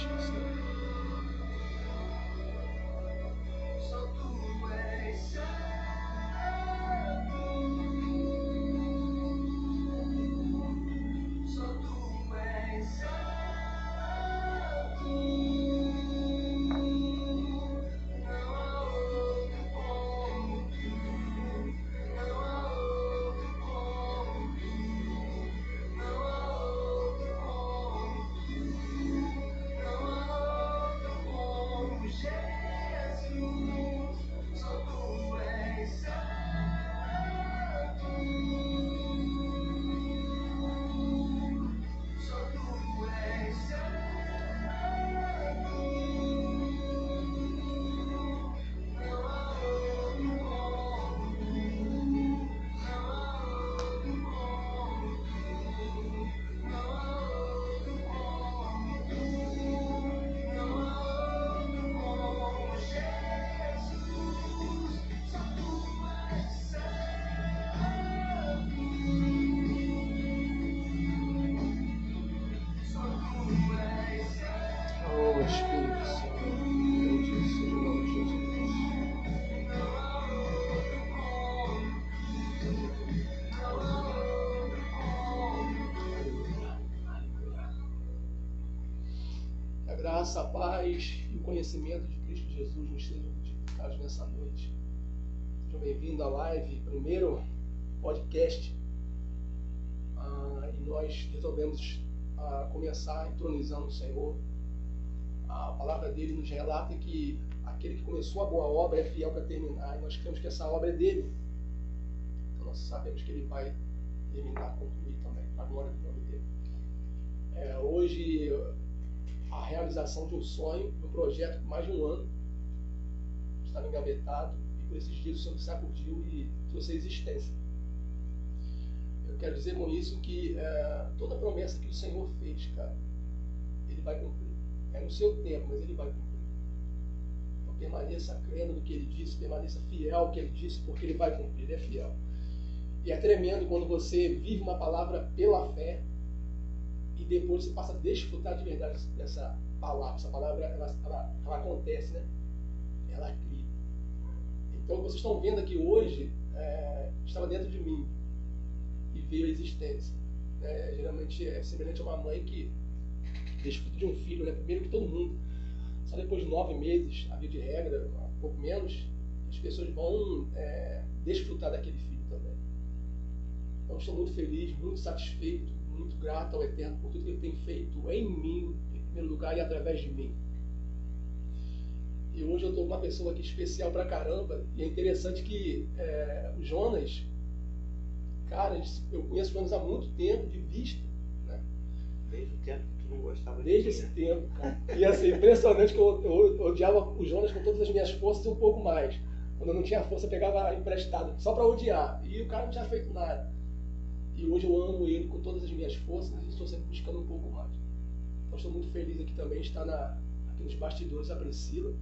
contigo, Senhor. Só tu és santo, só tu és santo, não há outro como tu, não há outro como tu, não há outro como tu, não há outro como Jesus, só tu és santo, só tu és santo, não há outro como tu, não há outro como tu, não há outro como tu, não há outro como Jesus, só tu és santo, só tu és santo. Oh, Espírito Santo, bendito seja o nome de Jesus. Não há outro como tu, não há outro como tu. Aleluia. A graça, a paz e o conhecimento de Cristo Jesus nos sejam multiplicados nessa noite. Sejam bem-vindos à live, primeiro podcast. E nós resolvemos começar entronizando o Senhor. A palavra dele nos relata que aquele que começou a boa obra é fiel para terminar, e nós cremos que essa obra é dele. Então nós sabemos que ele vai terminar, concluir também, para a glória do nome dele. Hoje, a realização de um sonho, de um projeto por mais de um ano, estava engavetado, e por esses dias o Senhor sacudiu e trouxe a existência. Eu quero dizer com isso que toda promessa que o Senhor fez, cara, ele vai cumprir. É no seu tempo, mas ele vai cumprir. Então permaneça crendo no que ele disse, permaneça fiel ao que ele disse, porque ele vai cumprir, ele é fiel. E é tremendo quando você vive uma palavra pela fé e depois você passa a desfrutar de verdade dessa palavra. Essa palavra, ela acontece, né? Ela cria. Então, vocês estão vendo aqui hoje, estava dentro de mim e veio a existência. Geralmente é semelhante a uma mãe que desfruta de um filho, né? Primeiro que todo mundo. Só depois de 9 meses, a via de regra, um pouco menos, as pessoas vão desfrutar daquele filho também. Então, estou muito feliz, muito satisfeito, muito grato ao Eterno por tudo que ele tem feito em mim, em primeiro lugar, e através de mim. E hoje eu estou com uma pessoa aqui especial pra caramba, e é interessante que o Jonas, cara, eu conheço o Jonas há muito tempo, de vista, né? Desde o tempo que tu não gostava de Desde esse tempo, cara. E assim, impressionante que eu odiava o Jonas com todas as minhas forças e um pouco mais. Quando eu não tinha força, eu pegava emprestado, só para odiar. E o cara não tinha feito nada. E hoje eu amo ele com todas as minhas forças e estou sempre buscando um pouco mais. Então estou muito feliz aqui também de estar aqui nos bastidores, a Priscila,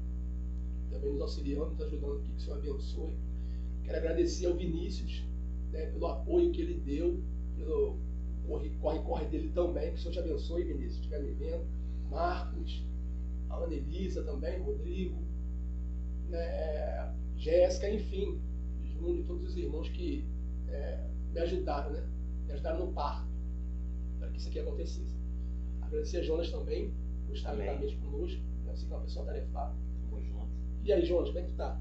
também nos auxiliando, nos ajudando aqui, que o Senhor abençoe. Quero agradecer ao Vinícius, né, pelo apoio que ele deu, pelo corre dele também, que o Senhor te abençoe, Vinícius, se estiver me vendo. Marcos, a Ana Elisa também, Rodrigo, né, Jéssica, enfim, Júnior e todos os irmãos que me ajudaram, né? Me ajudaram no parto, para que isso aqui acontecesse. Agradecer a Jonas também, por estar juntamente conosco, né? Você que é uma pessoa tarefada. Tamo junto. E aí, Jonas, como é que tu tá?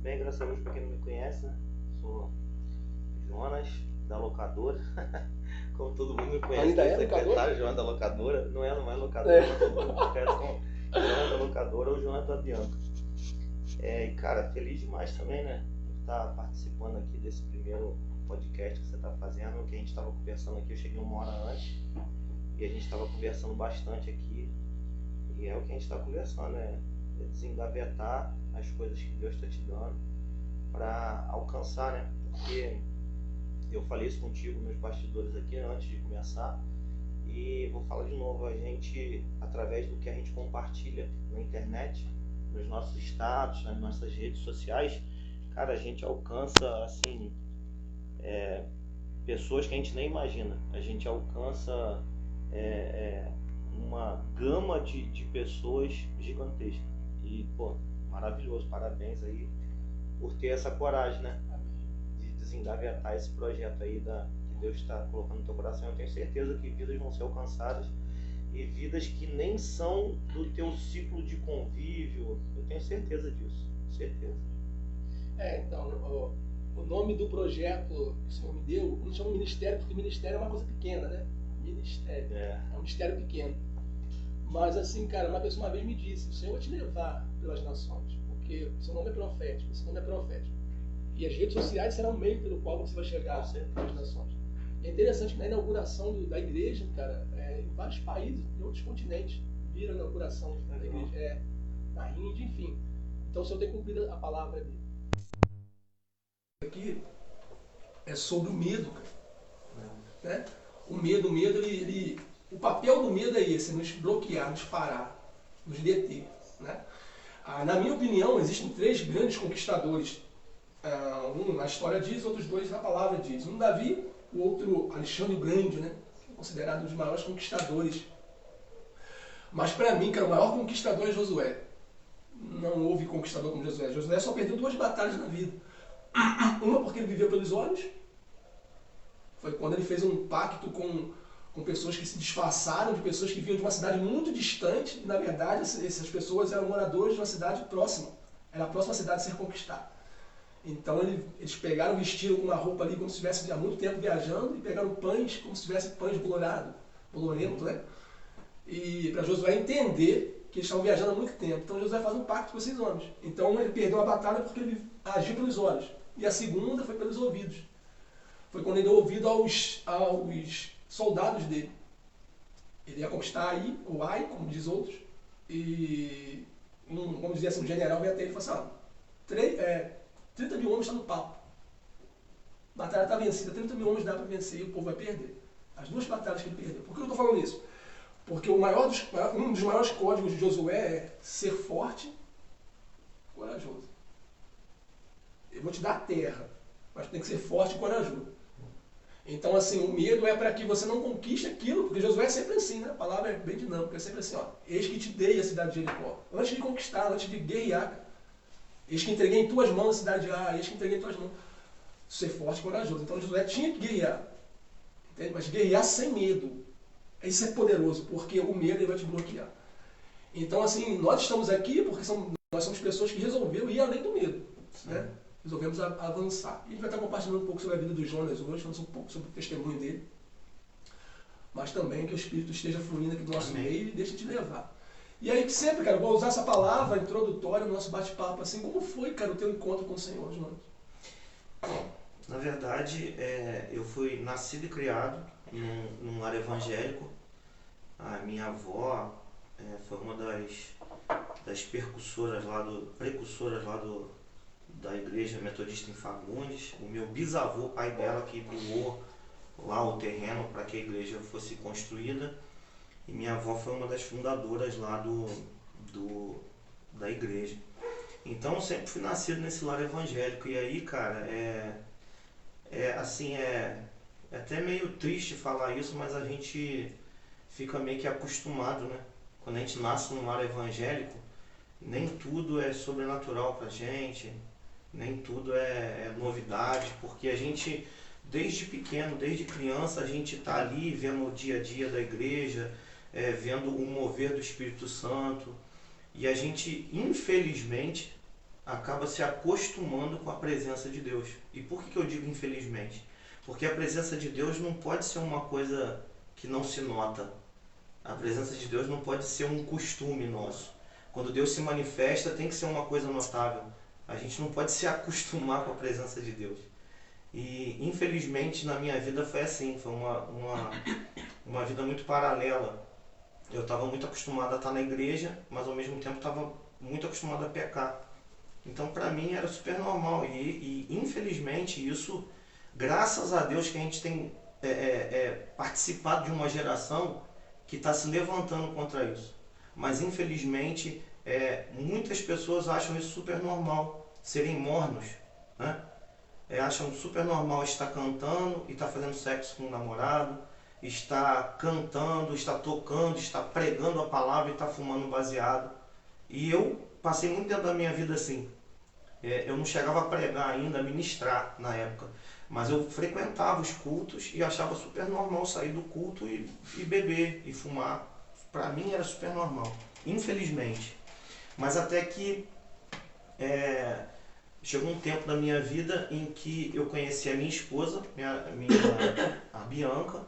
Bem, graças a Deus, para quem não me conhece, né? Sou Jonas, da locadora. Como todo mundo me conhece. Ainda é locadora? Jonas da locadora. Não é mais locadora, mas todo mundo me conhece como Jonas da locadora ou Jonas da Bianca. E cara, feliz demais também, né? Por estar participando aqui desse primeiro podcast que você está fazendo. Que a gente estava conversando aqui, eu cheguei 1 hora antes e a gente estava conversando bastante aqui. E é o que a gente está conversando, né? É desengavetar as coisas que Deus está te dando para alcançar, né? Porque eu falei isso contigo nos bastidores aqui antes de começar e vou falar de novo. A gente, através do que a gente compartilha na internet, nos nossos status, nas nossas redes sociais, cara, a gente alcança assim pessoas que a gente nem imagina. A gente alcança uma gama de pessoas gigantesca. E, pô, maravilhoso, parabéns aí por ter essa coragem, né? De desengavetar esse projeto aí que Deus está colocando no teu coração. Eu tenho certeza que vidas vão ser alcançadas e vidas que nem são do teu ciclo de convívio. Eu tenho certeza disso, certeza. Então, o nome do projeto que o Senhor me deu, não chama ministério, porque ministério é uma coisa pequena, né? Ministério. É um mistério pequeno. Mas assim, cara, uma pessoa uma vez me disse, o Senhor vai te levar pelas nações, porque o seu nome é profético, esse nome é profético. E as redes sociais serão o meio pelo qual você vai chegar pelas nações. E é interessante que na inauguração da igreja, cara, em vários países, em outros continentes, viram a inauguração da igreja. Na Índia, enfim. Então o Senhor tem cumprido a palavra dele. Aqui é sobre o medo, cara. Né? O medo, o papel do medo é esse, nos bloquear, nos parar, nos deter. Né? Na minha opinião, existem 3 grandes conquistadores. Um na história diz, outros 2 na palavra diz. Um Davi, o outro Alexandre o Grande, né? Que é considerado um dos maiores conquistadores. Mas para mim, cara, o maior conquistador é Josué. Não houve conquistador como Josué. Josué só perdeu 2 batalhas na vida. Uma porque ele viveu pelos olhos. Foi quando ele fez um pacto com pessoas que se disfarçaram de pessoas que vinham de uma cidade muito distante. E na verdade essas pessoas eram moradores de uma cidade próxima. Era a próxima cidade a ser conquistada. Então eles pegaram, vestiram uma roupa ali como se estivesse há muito tempo viajando e pegaram pães como se tivesse pães bolorento, né? E para Josué entender que eles estavam viajando há muito tempo. Então Josué faz um pacto com esses homens. Então ele perdeu a batalha porque ele agiu pelos olhos. E a segunda foi pelos ouvidos. Foi quando ele deu ouvido aos soldados dele. Ele ia conquistar Ai, ou Ai, como diz outros. E vamos dizer assim, um general veio até ele e falou assim, 30 mil homens estão no papo. A batalha está vencida, 30 mil homens dá para vencer e o povo vai perder. As 2 batalhas que ele perdeu. Por que eu estou falando isso? Porque um dos maiores códigos de Josué é ser forte e corajoso. Eu vou te dar a terra, mas tem que ser forte e corajoso. Então, assim, o medo é para que você não conquiste aquilo, porque Josué é sempre assim, né? A palavra é bem dinâmica, é sempre assim, eis que te dei a cidade de Jericó. Antes de conquistar, antes de guerrear, eis que entreguei em tuas mãos a cidade de Ai, eis que entreguei em tuas mãos. Ser forte e corajoso. Então Josué tinha que guerrear, entende? Mas guerrear sem medo. Isso é poderoso, porque o medo ele vai te bloquear. Então, assim, nós estamos aqui porque nós somos pessoas que resolveram ir além do medo. Né? Resolvemos avançar. E a gente vai estar compartilhando um pouco sobre a vida do Jonas hoje, falando um pouco sobre o testemunho dele. Mas também que o Espírito esteja fluindo aqui do nosso meio e deixe te levar. E aí que sempre, cara, eu vou usar essa palavra introdutória no nosso bate-papo, assim, como foi, cara, o teu encontro com o Senhor, Jonas? Bom, na verdade, eu fui nascido e criado num lar evangélico. A minha avó foi uma das precursoras lá da igreja metodista em Fagundes. O meu bisavô, pai dela, que doou lá o terreno para que a igreja fosse construída. E minha avó foi uma das fundadoras lá da igreja. Então eu sempre fui nascido nesse lar evangélico. E aí, cara, assim, é até meio triste falar isso, mas a gente fica meio que acostumado, né? Quando a gente nasce num lar evangélico, nem tudo é sobrenatural pra gente, nem tudo é novidade, porque a gente, desde pequeno, desde criança, a gente tá ali vendo o dia a dia da igreja, vendo o mover do Espírito Santo, e a gente, infelizmente, acaba se acostumando com a presença de Deus. E por que eu digo infelizmente? Porque a presença de Deus não pode ser uma coisa que não se nota. A presença de Deus não pode ser um costume nosso. Quando Deus se manifesta, tem que ser uma coisa notável. A gente não pode se acostumar com a presença de Deus. E, infelizmente, na minha vida foi assim. Foi uma vida muito paralela. Eu estava muito acostumado a estar na igreja, mas ao mesmo tempo estava muito acostumado a pecar. Então, para mim, era super normal. E infelizmente, isso, graças a Deus que a gente tem participado de uma geração que está se levantando contra isso. Mas, infelizmente, muitas pessoas acham isso super normal, serem mornos, né? Acham super normal estar cantando e estar fazendo sexo com um namorado, está cantando, está tocando, está pregando a palavra e está fumando baseado. E eu passei muito tempo da minha vida assim. Eu não chegava a pregar ainda, a ministrar na época. Mas eu frequentava os cultos e achava super normal sair do culto e beber e fumar. Para mim era super normal, infelizmente. Mas até que chegou um tempo da minha vida em que eu conheci a minha esposa, a Bianca.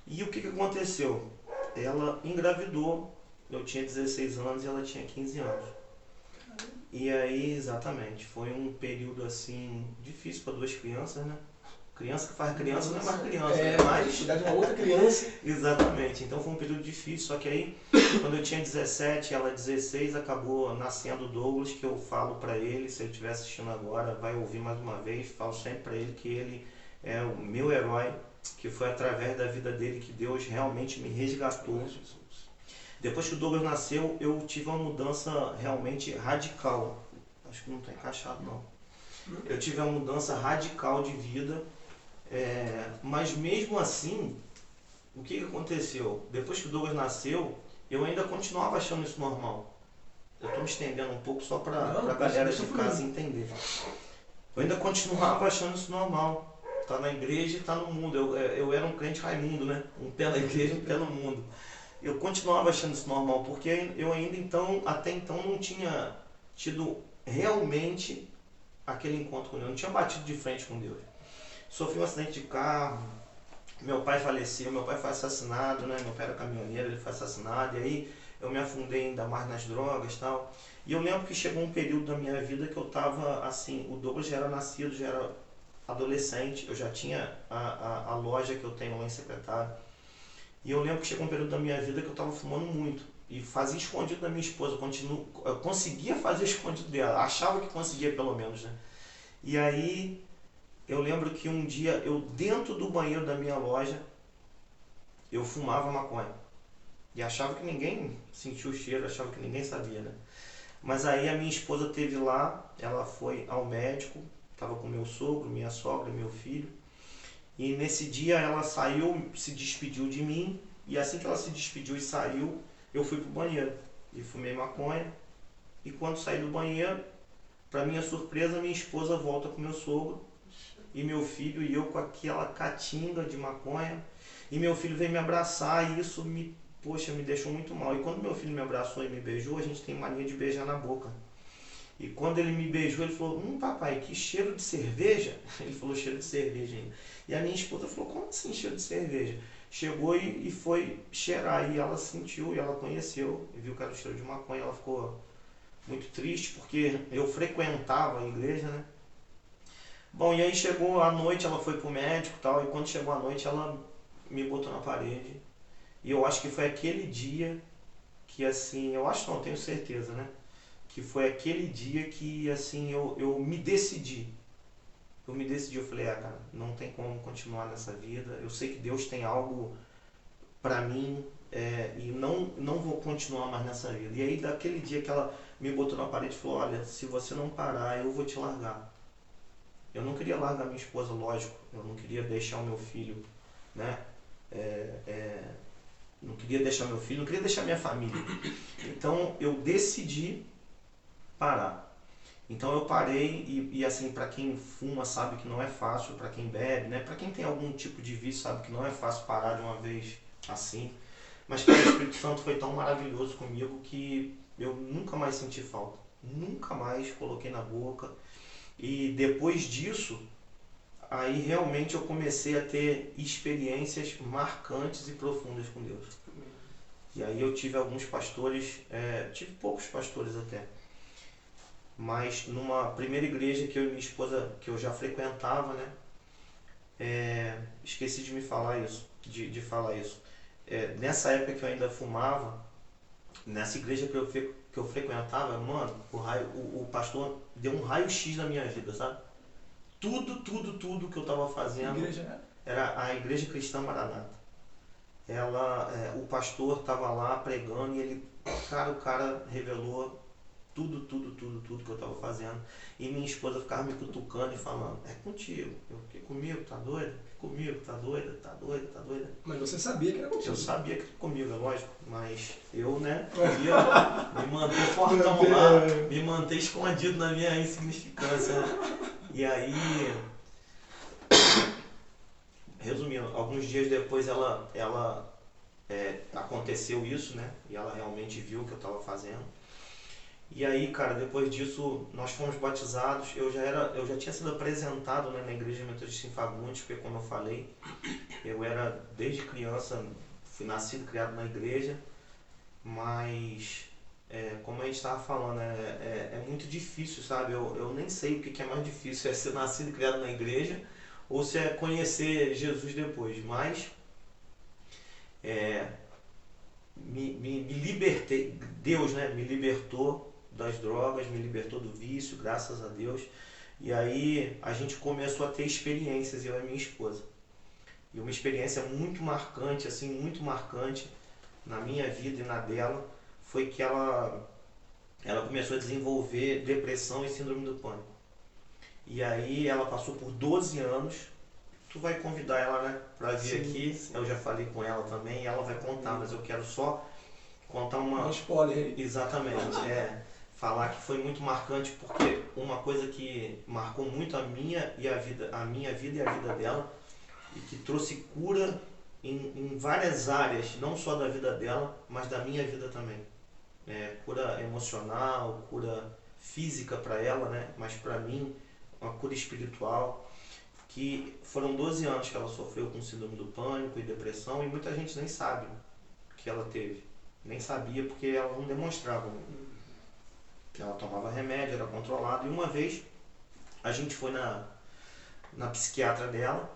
E o que aconteceu? Ela engravidou, eu tinha 16 anos e ela tinha 15 anos. E aí, exatamente, foi um período assim difícil para duas crianças, né? Criança que faz criança não é mais criança, é mais cuidar de uma outra criança. Exatamente, então foi um período difícil, só que aí, quando eu tinha 17, ela 16, acabou nascendo o Douglas, que eu falo para ele, se ele estiver assistindo agora, vai ouvir mais uma vez, falo sempre para ele que ele é o meu herói, que foi através da vida dele que Deus realmente me resgatou. Depois que o Douglas nasceu, eu tive uma mudança realmente radical. Acho que não está encaixado, não. Eu tive uma mudança radical de vida, mas mesmo assim, o que aconteceu? Depois que o Douglas nasceu, eu ainda continuava achando isso normal. Eu estou me estendendo um pouco só para a galera de casa entender. Eu ainda continuava achando isso normal. Tá na igreja e tá no mundo. Eu era um crente Raimundo, né? Um pé na igreja e um pé no mundo. Eu continuava achando isso normal, porque eu ainda então, até então, não tinha tido realmente aquele encontro com Deus. Não tinha batido de frente com Deus. Sofri um acidente de carro, meu pai faleceu, meu pai foi assassinado, né? Meu pai era caminhoneiro, ele foi assassinado, e aí eu me afundei ainda mais nas drogas e tal. E eu lembro que chegou um período da minha vida que eu tava assim, o Douglas já era nascido, já era adolescente, eu já tinha a loja que eu tenho lá em Secretário. E eu lembro que chegou um período da minha vida que eu estava fumando muito. E fazia escondido da minha esposa. Eu conseguia fazer escondido dela. Achava que conseguia pelo menos, né? E aí eu lembro que um dia eu dentro do banheiro da minha loja eu fumava maconha. E achava que ninguém sentia o cheiro, achava que ninguém sabia, né? Mas aí a minha esposa esteve lá, ela foi ao médico, estava com meu sogro, minha sogra, meu filho. E nesse dia ela saiu, se despediu de mim, e assim que ela se despediu e saiu, eu fui pro banheiro e fumei maconha. E quando saí do banheiro, para minha surpresa, minha esposa volta com meu sogro e meu filho e eu com aquela catinga de maconha. E meu filho veio me abraçar e isso me deixou muito mal. E quando meu filho me abraçou e me beijou, a gente tem mania de beijar na boca. E quando ele me beijou, ele falou, papai, que cheiro de cerveja? Ele falou, cheiro de cerveja ainda. E a minha esposa falou, como assim cheiro de cerveja? Chegou e foi cheirar, e ela sentiu, e ela conheceu, e viu que era o cheiro de maconha. Ela ficou muito triste, porque eu frequentava a igreja, né? Bom, e aí chegou a noite, ela foi pro médico e tal, e quando chegou a noite, ela me botou na parede. E eu acho que foi aquele dia que, assim, eu acho não, tenho certeza, né? Que foi aquele dia que, assim, eu me decidi. Eu falei, cara, não tem como continuar nessa vida. Eu sei que Deus tem algo pra mim e não vou continuar mais nessa vida. E aí, daquele dia que ela me botou na parede, falou, olha, se você não parar, eu vou te largar. Eu não queria largar minha esposa, lógico. Eu não queria deixar o meu filho, né? Não queria deixar meu filho, não queria deixar minha família. Então, eu decidi parar. Então eu parei e assim, para quem fuma sabe que não é fácil, para quem bebe, né? Para quem tem algum tipo de vício sabe que não é fácil parar de uma vez assim. Mas cara, o Espírito Santo foi tão maravilhoso comigo que eu nunca mais senti falta. Nunca mais coloquei na boca. E depois disso, aí realmente eu comecei a ter experiências marcantes e profundas com Deus. E aí eu tive alguns pastores, tive poucos pastores até. Mas numa primeira igreja que eu e minha esposa, que eu já frequentava, né? Esqueci de me falar isso, de falar isso. Nessa época que eu ainda fumava, nessa igreja que eu frequentava, mano, o pastor deu um raio-x na minha vida, sabe? Tudo que eu estava fazendo. Que igreja era a Igreja Cristã Maranata. O pastor estava lá pregando e o cara revelou tudo que eu estava fazendo. E minha esposa ficava me cutucando e falando, é contigo. Eu fiquei comigo, tá doida? Comigo, tá doida, tá doida, tá doida. Mas você sabia que era contigo. Eu sabia que era comigo, é lógico. Mas eu, né, queria me manter fortão lá, me manter escondido na minha insignificância. E aí, resumindo, alguns dias depois aconteceu isso, né? E ela realmente viu o que eu estava fazendo. E aí, cara, depois disso, nós fomos batizados. Eu já tinha sido apresentado, né, na Igreja Metodista em Fagundes, porque, como eu falei, eu era, desde criança, fui nascido, criado na igreja, mas, como a gente estava falando, é muito difícil, sabe? Eu nem sei o que é mais difícil, é ser nascido e criado na igreja ou se é conhecer Jesus depois, mas me libertei, Deus, né, me libertou das drogas, me libertou do vício, graças a Deus. E aí a gente começou a ter experiências, eu e minha esposa. E uma experiência muito marcante, assim, muito marcante na minha vida e na dela, foi que ela começou a desenvolver depressão e síndrome do pânico. E aí ela passou por 12 anos. Tu vai convidar ela, né, pra vir aqui. Sim. Eu já falei com ela também e ela vai contar, mas eu quero só contar um spoiler aí. Exatamente, falar que foi muito marcante, porque uma coisa que marcou muito a minha vida e a vida dela, e que trouxe cura em várias áreas, não só da vida dela, mas da minha vida também. Cura emocional, cura física para ela, né, mas para mim, uma cura espiritual. Que foram 12 anos que ela sofreu com síndrome do pânico e depressão, e muita gente nem sabe que ela teve. Nem sabia porque ela não demonstrava. Que ela tomava remédio, era controlada. E uma vez a gente foi na psiquiatra dela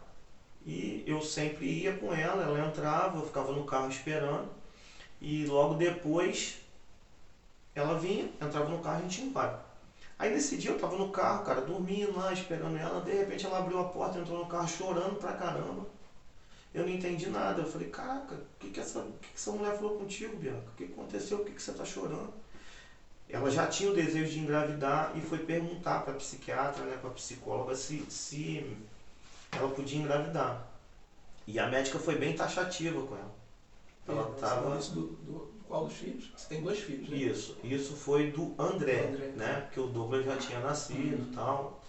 e eu sempre ia com ela entrava, eu ficava no carro esperando e logo depois ela vinha, entrava no carro e a gente ia embora. Aí nesse dia eu tava no carro, cara, dormindo lá, esperando ela, de repente ela abriu a porta, entrou no carro chorando pra caramba. Eu não entendi nada, eu falei, caraca, o que essa mulher falou contigo, Bianca? O que aconteceu? Por que você tá chorando? Ela já tinha o desejo de engravidar e foi perguntar pra psiquiatra, né, pra psicóloga, se ela podia engravidar. E a médica foi bem taxativa com ela. Ela tava... Isso do qual dos filhos? Você tem 2 filhos, né? Isso foi do André, né? Porque o Douglas já tinha nascido e tal.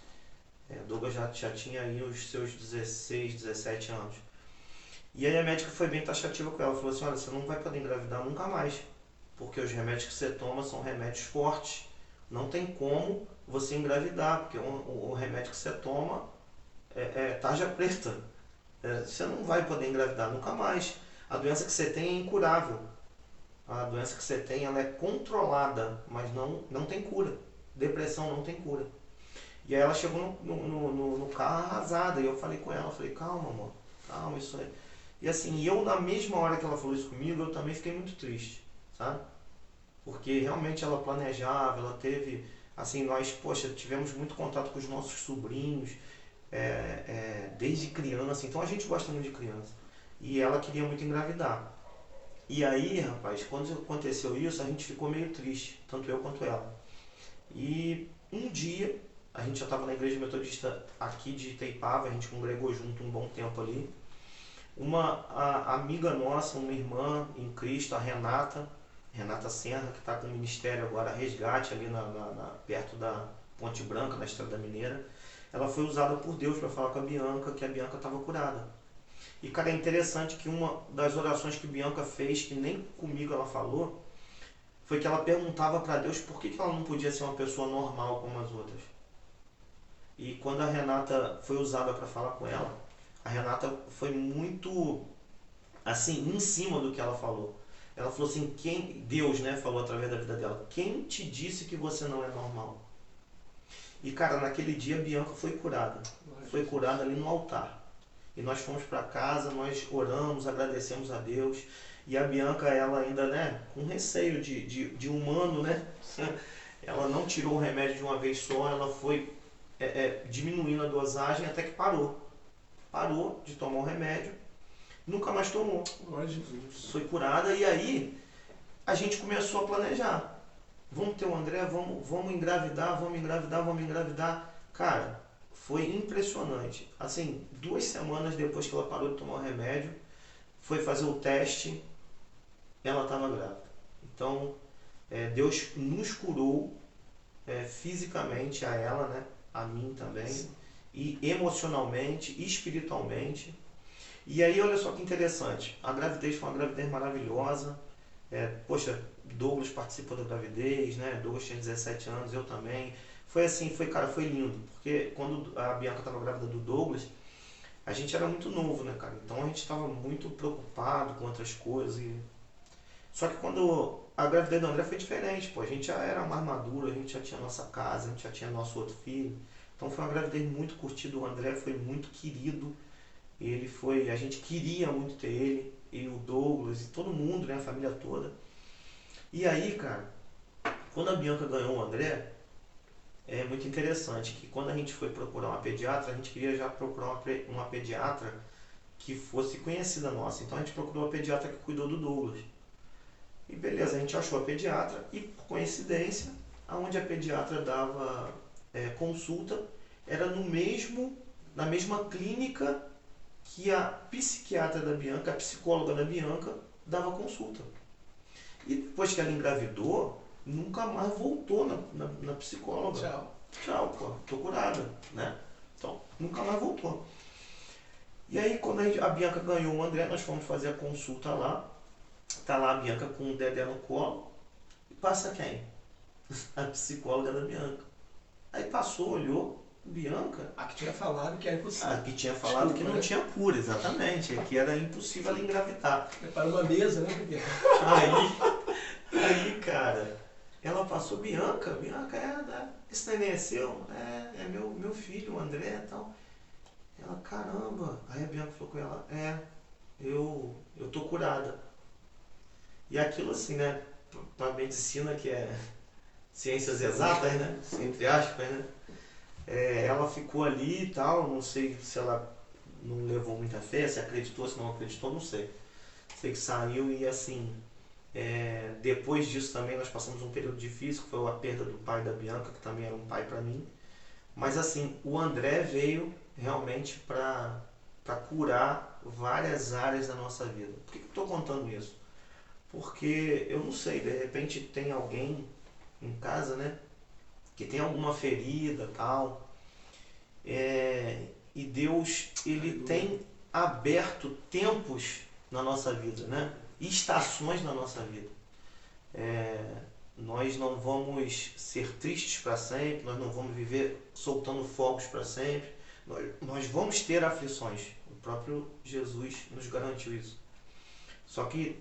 O Douglas já tinha aí os seus 16, 17 anos. E aí a médica foi bem taxativa com ela. Falou assim, olha, você não vai poder engravidar nunca mais. Porque os remédios que você toma são remédios fortes. Não tem como você engravidar, porque o remédio que você toma é tarja preta. Você não vai poder engravidar nunca mais. A doença que você tem é incurável. A doença que você tem, ela é controlada, mas não tem cura. Depressão não tem cura. E aí ela chegou no carro arrasada, e eu falei com ela, falei, calma, amor, calma, isso aí. E assim, eu na mesma hora que ela falou isso comigo, eu também fiquei muito triste, sabe? Porque realmente ela planejava, ela teve, assim, nós, poxa, tivemos muito contato com os nossos sobrinhos, desde criança, então a gente gosta muito de criança. E ela queria muito engravidar. E aí, rapaz, quando aconteceu isso, a gente ficou meio triste, tanto eu quanto ela. E um dia, a gente já estava na Igreja Metodista aqui de Itaipava, a gente congregou junto um bom tempo ali. A amiga nossa, uma irmã em Cristo, a Renata Senra, que está com o ministério agora, Resgate, ali perto da Ponte Branca, na Estrada Mineira, ela foi usada por Deus para falar com a Bianca, que a Bianca estava curada. E, cara, é interessante que uma das orações que Bianca fez, que nem comigo ela falou, foi que ela perguntava para Deus por que ela não podia ser uma pessoa normal como as outras. E quando a Renata foi usada para falar com ela, a Renata foi muito, assim, em cima do que ela falou. Ela falou assim, Deus, né, falou através da vida dela, quem te disse que você não é normal? E, cara, naquele dia a Bianca foi curada. Foi curada ali no altar. E nós fomos para casa, nós oramos, agradecemos a Deus. E a Bianca, ela ainda, né, com receio de humano, né? Ela não tirou o remédio de uma vez só, ela foi diminuindo a dosagem até que parou. Parou de tomar o remédio, nunca mais tomou. Glória a Jesus. Foi curada e aí a gente começou a planejar. vamos ter o André, vamos engravidar, vamos engravidar, vamos engravidar. Cara, foi impressionante. Assim, 2 semanas depois que ela parou de tomar o remédio, foi fazer o teste, ela estava grávida. Então, Deus nos curou fisicamente, a ela, né? A mim também, sim, e emocionalmente, espiritualmente. E aí, olha só que interessante, a gravidez foi uma gravidez maravilhosa. Poxa, Douglas participou da gravidez, né? Douglas tinha 17 anos, eu também. Foi assim, cara, foi lindo, porque quando a Bianca estava grávida do Douglas, a gente era muito novo, né, cara? Então a gente estava muito preocupado com outras coisas. Só que quando a gravidez do André foi diferente, pô, a gente já era mais maduro, a gente já tinha nossa casa, a gente já tinha nosso outro filho. Então foi uma gravidez muito curtida, o André foi muito querido. A gente queria muito ter ele, e o Douglas, e todo mundo, né, a família toda. E aí, cara, quando a Bianca ganhou o André, é muito interessante que quando a gente foi procurar uma pediatra, a gente queria já procurar uma pediatra que fosse conhecida nossa. Então a gente procurou a pediatra que cuidou do Douglas. E beleza, a gente achou a pediatra e, por coincidência, aonde a pediatra dava consulta era na mesma clínica que a psiquiatra da Bianca, a psicóloga da Bianca, dava consulta. E depois que ela engravidou, nunca mais voltou na psicóloga. Tchau, pô, tô curada, né? Então, nunca mais voltou. E aí, quando a Bianca ganhou o André, nós fomos fazer a consulta lá. Tá lá a Bianca com o Dedé no colo. E passa quem? A psicóloga da Bianca. Aí passou, olhou, Bianca... A que tinha falado que era impossível. A que tinha falado que não tinha cura, exatamente. Que era impossível ela engravidar. Prepara uma mesa, né, Bianca? Aí, cara, ela passou, Bianca, esse neném é seu? É meu filho, o André e tal. Ela, caramba. Aí a Bianca falou com ela, eu tô curada. E aquilo assim, né, pra medicina, que é ciências exatas, né, entre aspas, né, ela ficou ali e tal, não sei se ela não levou muita fé, se acreditou, se não acreditou, não sei. Sei que saiu e assim, depois disso também nós passamos um período difícil, que foi a perda do pai da Bianca, que também era um pai para mim. Mas assim, o André veio realmente para curar várias áreas da nossa vida. Por que eu estou contando isso? Porque eu não sei, de repente tem alguém em casa, né, que tem alguma ferida, tal, e Deus, ele tem aberto tempos na nossa vida, né, estações na nossa vida. Nós não vamos ser tristes para sempre, nós não vamos viver soltando fogos para sempre, nós vamos ter aflições. O próprio Jesus nos garantiu isso. Só que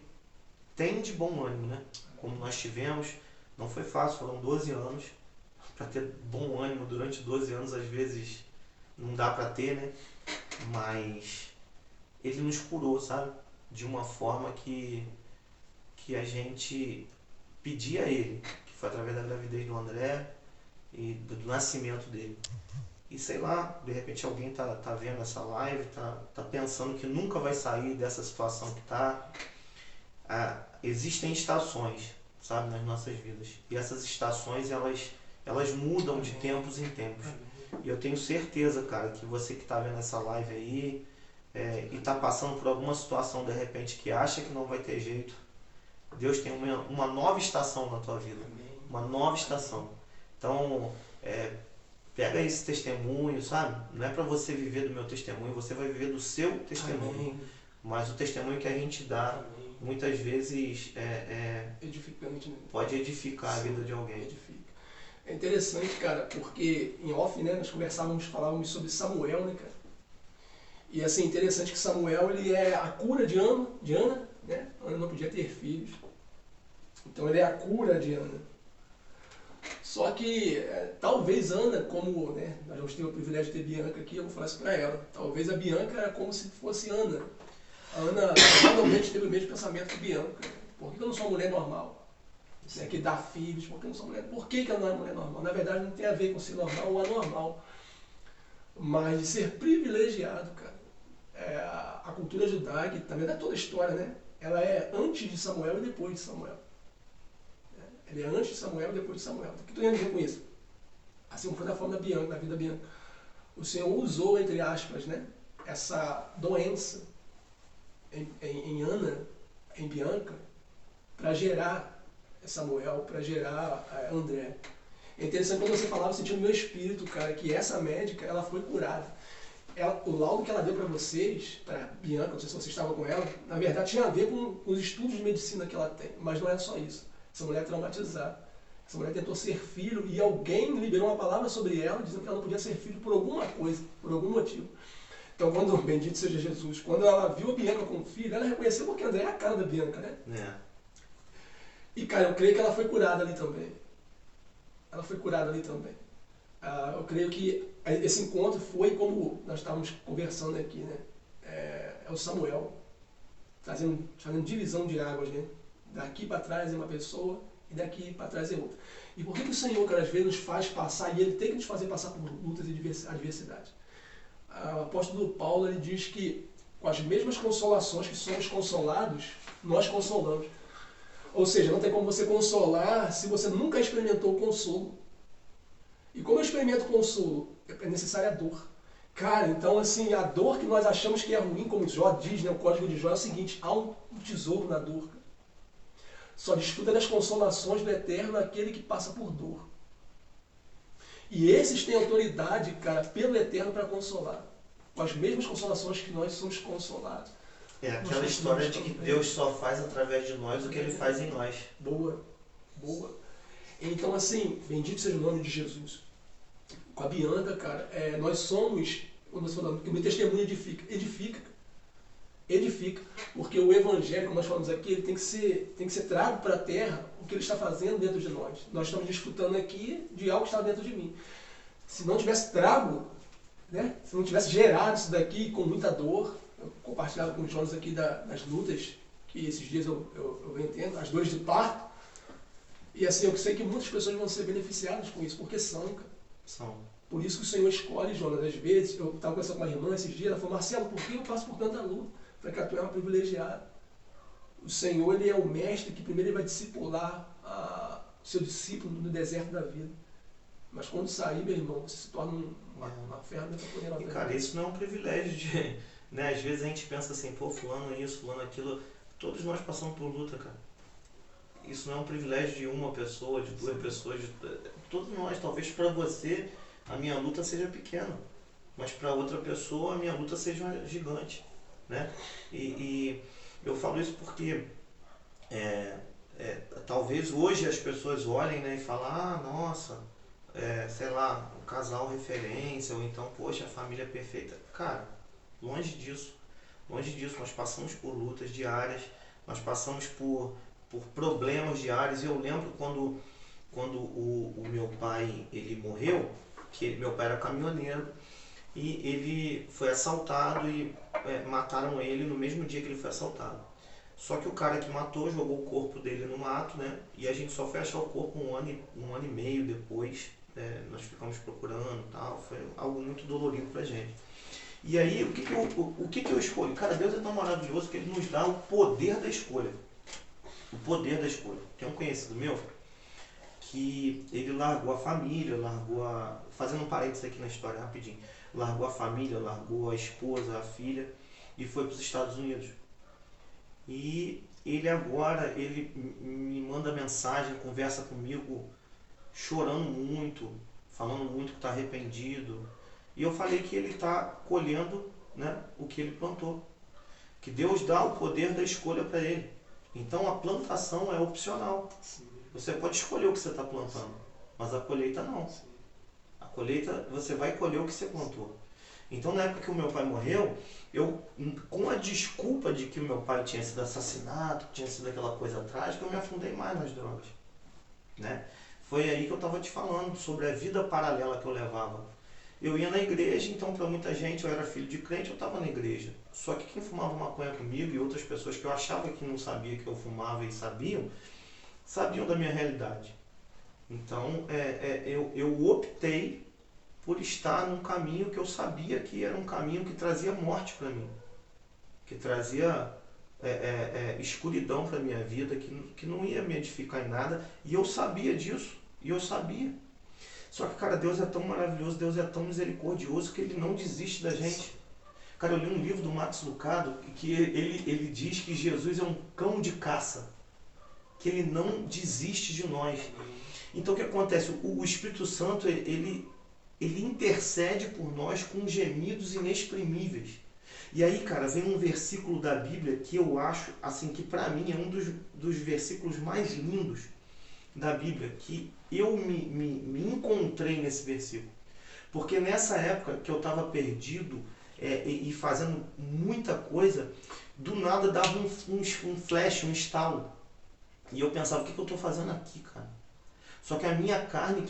tem de bom ânimo, né? Como nós tivemos, não foi fácil, foram 12 anos. Para ter bom ânimo durante 12 anos, às vezes não dá para ter, né? Mas ele nos curou, sabe? De uma forma que a gente pedia a ele, que foi através da gravidez do André e do nascimento dele. E sei lá, de repente alguém tá vendo essa live, tá pensando que nunca vai sair dessa situação que tá. Existem estações, sabe, nas nossas vidas. E essas estações, elas mudam de tempos em tempos. E eu tenho certeza, cara, que você que está vendo essa live aí e está passando por alguma situação, de repente, que acha que não vai ter jeito, Deus tem uma nova estação na tua vida. Uma nova estação. Então, pega esse testemunho, sabe? Não é para você viver do meu testemunho, você vai viver do seu testemunho. Amém. Mas o testemunho que a gente dá, muitas vezes, edificante, né? Pode edificar a vida de alguém. Edifica. É interessante, cara, porque em off, né, nós falávamos sobre Samuel, né, cara? E assim, interessante que Samuel, ele é a cura de Ana, né? Ana não podia ter filhos. Então ele é a cura de Ana. Só que, talvez Ana, como, né, nós vamos ter o privilégio de ter Bianca aqui, eu vou falar isso pra ela. Talvez a Bianca era como se fosse Ana. A Ana provavelmente teve o mesmo pensamento que Bianca. Por que eu não sou uma mulher normal? Que dá filhos, por que eu não sou mulher? Por que eu não sou mulher normal? Na verdade, não tem a ver com ser normal ou anormal, mas de ser privilegiado, cara. A cultura judaica, na verdade, toda a história, né? Ela é antes de Samuel e depois de Samuel. Ele é antes de Samuel e depois de Samuel. O que tu tem a dizer com isso? Assim como foi na forma da Bianca, na vida da Bianca. O Senhor usou, entre aspas, né, essa doença em Ana, em Bianca, para gerar Samuel, para gerar André. É interessante quando você falava, eu senti no meu espírito, cara, que essa médica, ela foi curada. O laudo que ela deu para vocês, para Bianca, não sei se vocês estavam com ela, na verdade tinha a ver com os estudos de medicina que ela tem, mas não é só isso. Essa mulher é traumatizada. Essa mulher tentou ser filho e alguém liberou uma palavra sobre ela, dizendo que ela não podia ser filho por alguma coisa, por algum motivo. Então, quando, bendito seja Jesus, quando ela viu a Bianca como filho, ela reconheceu porque André é a cara da Bianca, né? E, cara, eu creio que ela foi curada ali também. Ela foi curada ali também. Eu creio que esse encontro foi como nós estávamos conversando aqui, né? É o Samuel fazendo divisão de águas, né? Daqui para trás é uma pessoa e daqui para trás é outra. E por que o Senhor, cara, às vezes nos faz passar, e Ele tem que nos fazer passar por lutas e adversidades? O apóstolo Paulo, ele diz que com as mesmas consolações que somos consolados, nós consolamos. Ou seja, não tem como você consolar se você nunca experimentou o consolo. E como eu experimento consolo? É necessária a dor. Cara, então assim, a dor que nós achamos que é ruim, como Jó diz, né, o código de Jó é o seguinte: há um tesouro na dor. Só desfruta das consolações do Eterno aquele que passa por dor. E esses têm autoridade, cara, pelo Eterno para consolar. Com as mesmas consolações que nós somos consolados. É aquela história de que Deus só faz através de nós o que Ele faz em nós. Boa, boa. Então assim, bendito seja o nome de Jesus. Com a Bianca, cara, nós somos, quando você fala que o meu testemunho edifica, porque o Evangelho, como nós falamos aqui, ele tem que ser trago para a terra o que ele está fazendo dentro de nós. Nós estamos desfrutando aqui de algo que está dentro de mim. Se não tivesse trago, né, se não tivesse gerado isso daqui com muita dor, eu compartilhava com os Jonas aqui das lutas, que esses dias eu venho tendo, as dores de parto, e assim, eu sei que muitas pessoas vão ser beneficiadas com isso, porque são, cara. São. Por isso que o Senhor escolhe, Jonas. Às vezes, eu estava conversando com uma irmã esses dias, ela falou: Marcelo, por que eu passo por tanta luta? Eu falei: cara, tu é uma privilegiada. O Senhor, ele é o mestre que primeiro ele vai discipular o seu discípulo no deserto da vida. Mas quando sair, meu irmão, você se torna uma ferramenta poderosa. E cara, isso não é um privilégio de... Né? Às vezes a gente pensa assim, pô, fulano isso, fulano aquilo. Todos nós passamos por luta, cara. Isso não é um privilégio de uma pessoa, de duas pessoas, todos nós. Talvez para você a minha luta seja pequena, mas para outra pessoa a minha luta seja gigante, né? E eu falo isso porque talvez hoje as pessoas olhem, né, e falem: ah, nossa, sei lá, um casal referência, ou então, poxa, a família perfeita. Cara, longe disso, nós passamos por lutas diárias, nós passamos por problemas diários. Eu lembro quando o meu pai ele morreu, que meu pai era caminhoneiro, e ele foi assaltado e mataram ele no mesmo dia que ele foi assaltado. Só que o cara que matou jogou o corpo dele no mato, né? E a gente só foi achar o corpo um ano e meio depois. Nós ficamos procurando e tal. Foi algo muito dolorido pra gente. E aí, o que eu escolho? Cara, Deus é tão maravilhoso que Ele nos dá o poder da escolha. O poder da escolha. Tem um conhecido meu que ele largou a família, fazendo um parênteses aqui na história rapidinho, largou a família, largou a esposa, a filha e foi para os Estados Unidos. E ele agora, ele me manda mensagem, conversa comigo, chorando muito, falando muito que está arrependido. E eu falei que ele está colhendo, né, o que ele plantou. Que Deus dá o poder da escolha para ele. Então a plantação é opcional. Você pode escolher o que você está plantando, mas a colheita não. A colheita, você vai colher o que você plantou. Então na época que o meu pai morreu, eu, com a desculpa de que o meu pai tinha sido assassinado, tinha sido aquela coisa trágica, eu me afundei mais nas drogas, né? Foi aí que eu estava te falando sobre a vida paralela que eu levava. Eu ia na igreja, então para muita gente eu era filho de crente, eu estava na igreja. Só que quem fumava maconha comigo e outras pessoas que eu achava que não sabia que eu fumava e sabiam da minha realidade. Então eu optei por estar num caminho que eu sabia que era um caminho que trazia morte para mim, que trazia escuridão para a minha vida, que não ia me edificar em nada, e eu sabia disso, e eu sabia. Só que, cara, Deus é tão maravilhoso, Deus é tão misericordioso que Ele não desiste da gente. Cara, eu li um livro do Max Lucado que ele diz que Jesus é um cão de caça, que Ele não desiste de nós. Então o que acontece? O Espírito Santo, ele intercede por nós com gemidos inexprimíveis. E aí, cara, vem um versículo da Bíblia que eu acho, assim, que para mim é um dos versículos mais lindos da Bíblia, que eu me encontrei nesse versículo. Porque nessa época que eu estava perdido e fazendo muita coisa, do nada dava um flash, um estalo. E eu pensava, o que eu estou fazendo aqui, cara? Só que a minha carne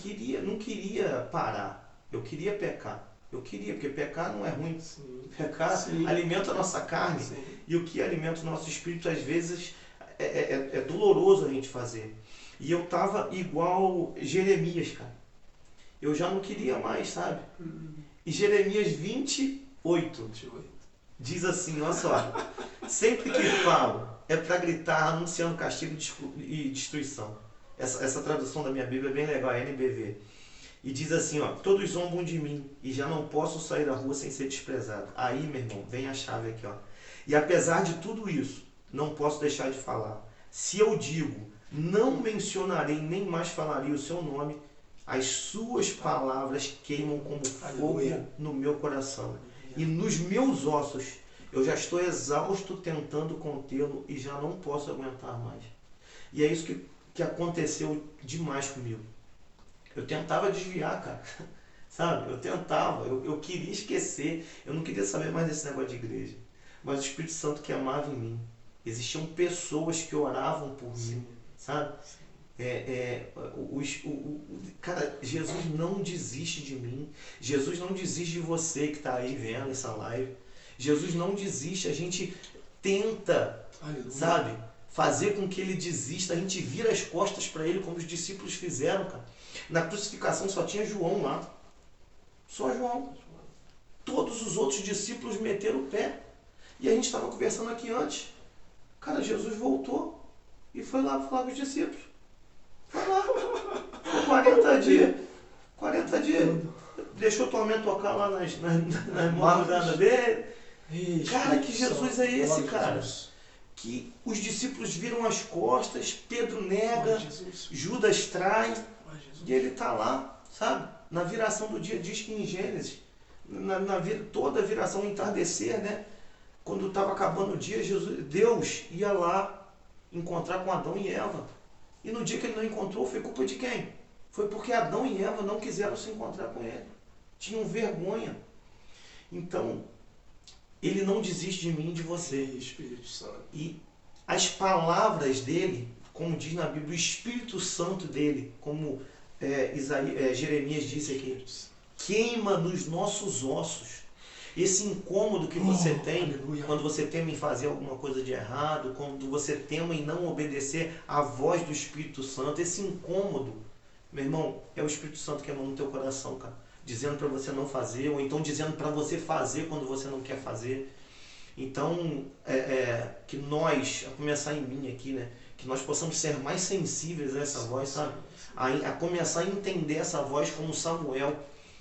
não queria parar. Eu queria pecar. Porque pecar não é ruim. Sim. Pecar Sim. alimenta a nossa carne. Sim. E o que alimenta o nosso espírito, às vezes, é doloroso a gente fazer. E eu estava igual Jeremias, cara. Eu já não queria mais, sabe? E Jeremias 28 diz assim, olha só. Sempre que falo, é para gritar, anunciando castigo e destruição. Essa tradução da minha Bíblia é bem legal, a NBV. E diz assim, ó, todos zombam de mim e já não posso sair da rua sem ser desprezado. Aí, meu irmão, vem a chave aqui, ó. E apesar de tudo isso, não posso deixar de falar. Se eu digo, não mencionarei nem mais falarei o seu nome, as suas palavras queimam como fogo no meu coração. E nos meus ossos, eu já estou exausto tentando contê-lo e já não posso aguentar mais. E é isso que aconteceu demais comigo. Eu tentava desviar, cara. Sabe? Eu tentava. Eu queria esquecer. Eu não queria saber mais desse negócio de igreja. Mas o Espírito Santo que amava em mim. Existiam pessoas que oravam por mim. Sabe? Cara, Jesus não desiste de mim. Jesus não desiste de você que está aí vendo essa live. Jesus não desiste. A gente tenta, sabe, fazer com que ele desista. A gente vira as costas para ele, como os discípulos fizeram, cara. Na crucificação só tinha João lá. Só João. Todos os outros discípulos meteram o pé. E a gente estava conversando aqui antes. Cara, Jesus voltou e foi lá falar com os discípulos. Foi lá. Foi 40 dias. 40 dias. Deixou tua mãe tocar lá nas mãos dele. Cara, que Jesus é esse, cara? Que os discípulos viram as costas, Pedro nega, Judas trai, e ele está lá, sabe? Na viração do dia, diz que em Gênesis, toda a viração, o entardecer, né? Quando estava acabando o dia, Deus ia lá encontrar com Adão e Eva. E no dia que ele não encontrou, foi culpa de quem? Foi porque Adão e Eva não quiseram se encontrar com ele. Tinham vergonha. Então, ele não desiste de mim e de você. Espírito Santo. E as palavras dele, como diz na Bíblia, o Espírito Santo dele, como Jeremias disse aqui, queima nos nossos ossos. Esse incômodo que você tem, quando você teme em fazer alguma coisa de errado, quando você teme em não obedecer à voz do Espírito Santo, esse incômodo, meu irmão, é o Espírito Santo queimando no teu coração, cara. Dizendo para você não fazer, ou então dizendo para você fazer quando você não quer fazer. Então, que nós, a começar em mim aqui, né, que nós possamos ser mais sensíveis a essa voz, sabe? A começar a entender essa voz como Samuel,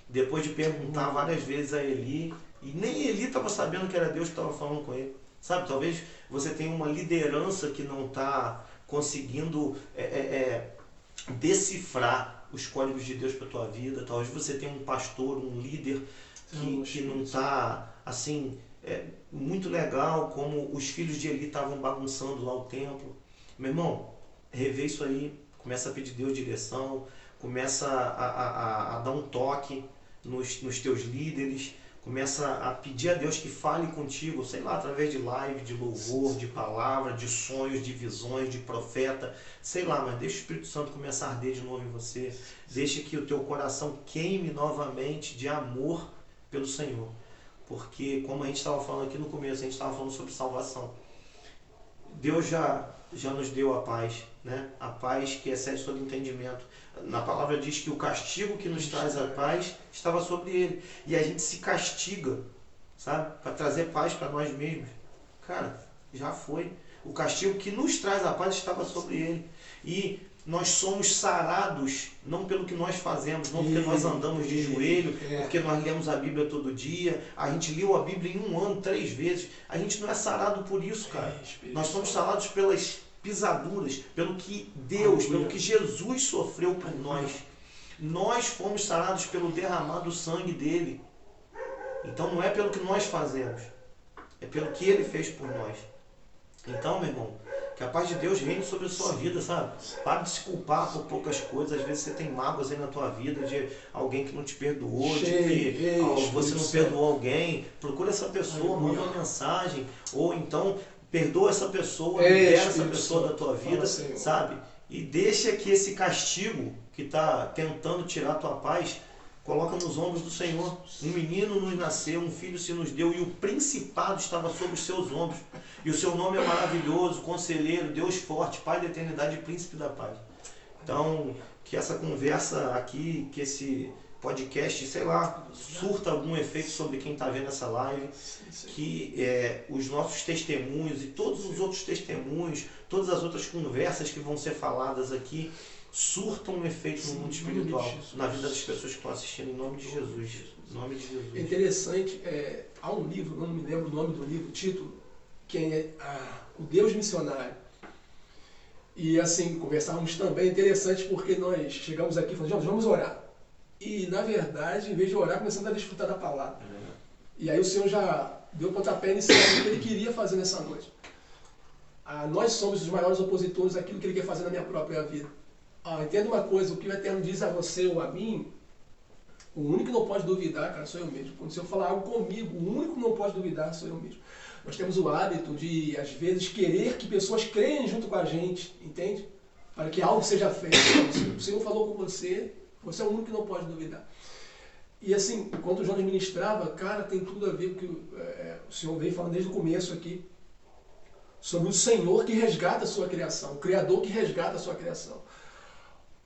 depois de perguntar várias vezes a Eli, e nem Eli estava sabendo que era Deus que estava falando com ele. Sabe, talvez você tenha uma liderança que não está conseguindo decifrar os códigos de Deus para a tua vida. Talvez você tenha um pastor, um líder que não está assim, muito legal, como os filhos de Eli estavam bagunçando lá o templo. Meu irmão, revê isso aí, começa a pedir Deus direção, começa a dar um toque nos teus líderes, começa a pedir a Deus que fale contigo, sei lá, através de live, de louvor, de palavra, de sonhos, de visões, de profeta, sei lá, mas deixa o Espírito Santo começar a arder de novo em você, deixa que o teu coração queime novamente de amor pelo Senhor, porque como a gente estava falando aqui no começo, a gente estava falando sobre salvação. Deus já nos deu a paz, né? A paz que excede todo entendimento. Na palavra diz que o castigo que nos traz a paz estava sobre ele. E a gente se castiga, sabe? Para trazer paz para nós mesmos. Cara, já foi. O castigo que nos traz a paz estava sobre ele. E nós somos sarados, não pelo que nós fazemos, não porque nós andamos de joelho, porque nós lemos a Bíblia todo dia, a gente leu a Bíblia em 1 ano, 3 vezes. A gente não é sarado por isso, cara. Nós somos sarados pelas pisaduras, pelo que Deus, pelo que Jesus sofreu por nós. Nós fomos sarados pelo derramado sangue dele. Então não é pelo que nós fazemos, é pelo que ele fez por nós. Então, meu irmão, que a paz de Deus reine sobre a sua vida, sabe? Para de se culpar por poucas coisas. Às vezes você tem mágoas aí na tua vida de alguém que não te perdoou, de que você não perdoou alguém. Procura essa pessoa, manda uma mensagem. Ou então, perdoa essa pessoa, libera essa pessoa da tua vida, sabe? E deixa que esse castigo que está tentando tirar a tua paz, coloca nos ombros do Senhor. Um menino nos nasceu, um filho se nos deu, e o principado estava sobre os seus ombros. E o seu nome é maravilhoso, conselheiro, Deus forte, Pai da eternidade e príncipe da paz. Então, que essa conversa aqui, que esse podcast, sei lá, surta algum efeito sobre quem está vendo essa live, que os nossos testemunhos e todos os outros testemunhos, todas as outras conversas que vão ser faladas aqui, surtam um efeito no mundo espiritual, na vida das pessoas que estão assistindo, em nome de Jesus. Em nome de Jesus. É interessante, há um livro, não me lembro o nome do livro, o título, que é O Deus Missionário. E assim, conversávamos também, interessante porque nós chegamos aqui e falamos, vamos orar. E na verdade, em vez de orar, começamos a desfrutar da palavra. E aí o Senhor já deu o pontapé inicial do que Ele queria fazer nessa noite. Nós somos os maiores opositores àquilo que Ele quer fazer na minha própria vida. Entenda uma coisa, o que o Eterno diz a você ou a mim, o único que não pode duvidar, cara, sou eu mesmo. Quando o Senhor falar algo comigo, o único que não pode duvidar sou eu mesmo. Nós temos o hábito de, às vezes, querer que pessoas creiam junto com a gente, entende? Para que algo seja feito. O Senhor falou com você, você é o único que não pode duvidar. E assim, enquanto o Jonas ministrava, cara, tem tudo a ver com o que o Senhor veio falando desde o começo aqui, sobre o Senhor que resgata a sua criação, o Criador que resgata a sua criação.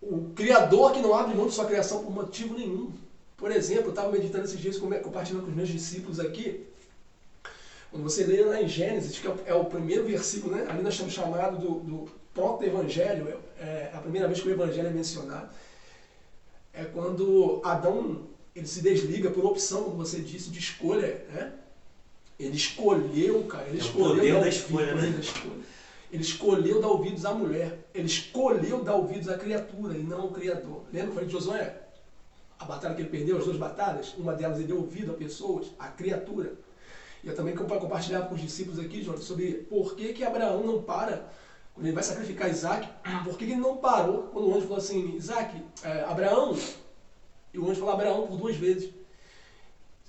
O Criador que não abre mão de sua criação por motivo nenhum. Por exemplo, eu estava meditando esses dias, compartilhando com os meus discípulos aqui, quando você lê lá em Gênesis, que é o primeiro versículo, né? Ali nós estamos chamados do proto-evangelho, é a primeira vez que o evangelho é mencionado. É quando Adão ele se desliga por opção, como você disse, de escolha, né? Ele escolheu, cara, ele escolheu o poder da escolha, né? Ele escolheu dar ouvidos à mulher, ele escolheu dar ouvidos à criatura e não ao Criador. Lembra que eu falei de Josué? A batalha que ele perdeu, as 2 batalhas, uma delas ele deu ouvido a pessoas, a criatura. E eu também compartilhava com os discípulos aqui, Jonas, sobre por que Abraão não para, quando ele vai sacrificar Isaac, por que ele não parou quando o anjo falou assim, Isaac, Abraão, e o anjo falou Abraão por 2 vezes.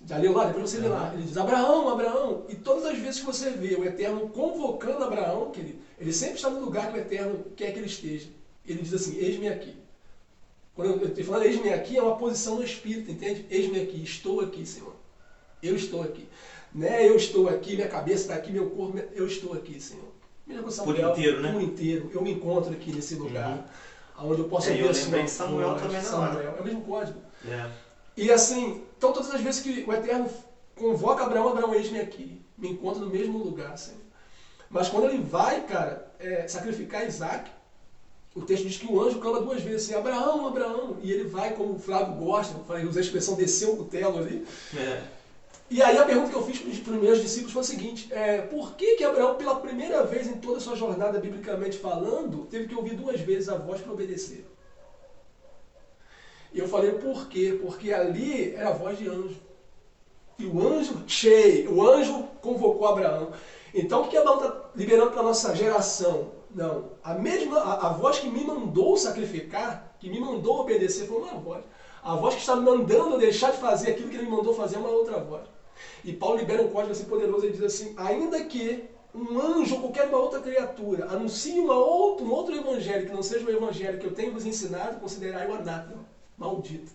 Já leu lá? Depois você lê lá. Ele diz, Abraão, Abraão. E todas as vezes que você vê o Eterno convocando Abraão, que ele sempre está no lugar que o Eterno quer que ele esteja. Ele diz assim, eis-me aqui. Quando eu estou falando eis-me aqui, é uma posição no Espírito, entende? Eis-me aqui, estou aqui, Senhor. Eu estou aqui. Né? Eu estou aqui, minha cabeça está aqui, meu corpo, eu estou aqui, Senhor. Por inteiro, né? Por inteiro. Eu me encontro aqui nesse lugar, onde eu posso ver eu lembrei de Samuel também na hora. É o mesmo código. E assim, então todas as vezes que o Eterno convoca Abraão, eis-me aqui. Me encontra no mesmo lugar, Senhor. Mas quando ele vai, cara, sacrificar Isaac, o texto diz que o anjo clama 2 vezes assim, Abraão, Abraão. E ele vai, como o Flávio gosta, eu usei a expressão descer o cutelo ali. E aí a pergunta que eu fiz para os meus discípulos foi a seguinte, por que Abraão, pela primeira vez em toda a sua jornada, biblicamente falando, teve que ouvir 2 vezes a voz para obedecer? E eu falei, por quê? Porque ali era a voz de anjo. E o anjo convocou Abraão. Então o que Abraão está liberando para a nossa geração? Não, a voz que me mandou sacrificar, que me mandou obedecer, foi uma voz. A voz que está me mandando deixar de fazer aquilo que ele me mandou fazer é uma outra voz. E Paulo libera um código assim poderoso, ele diz assim, ainda que um anjo ou qualquer uma outra criatura anuncie um outro evangelho que não seja o evangelho que eu tenho vos ensinado, considerai o anátema, maldito.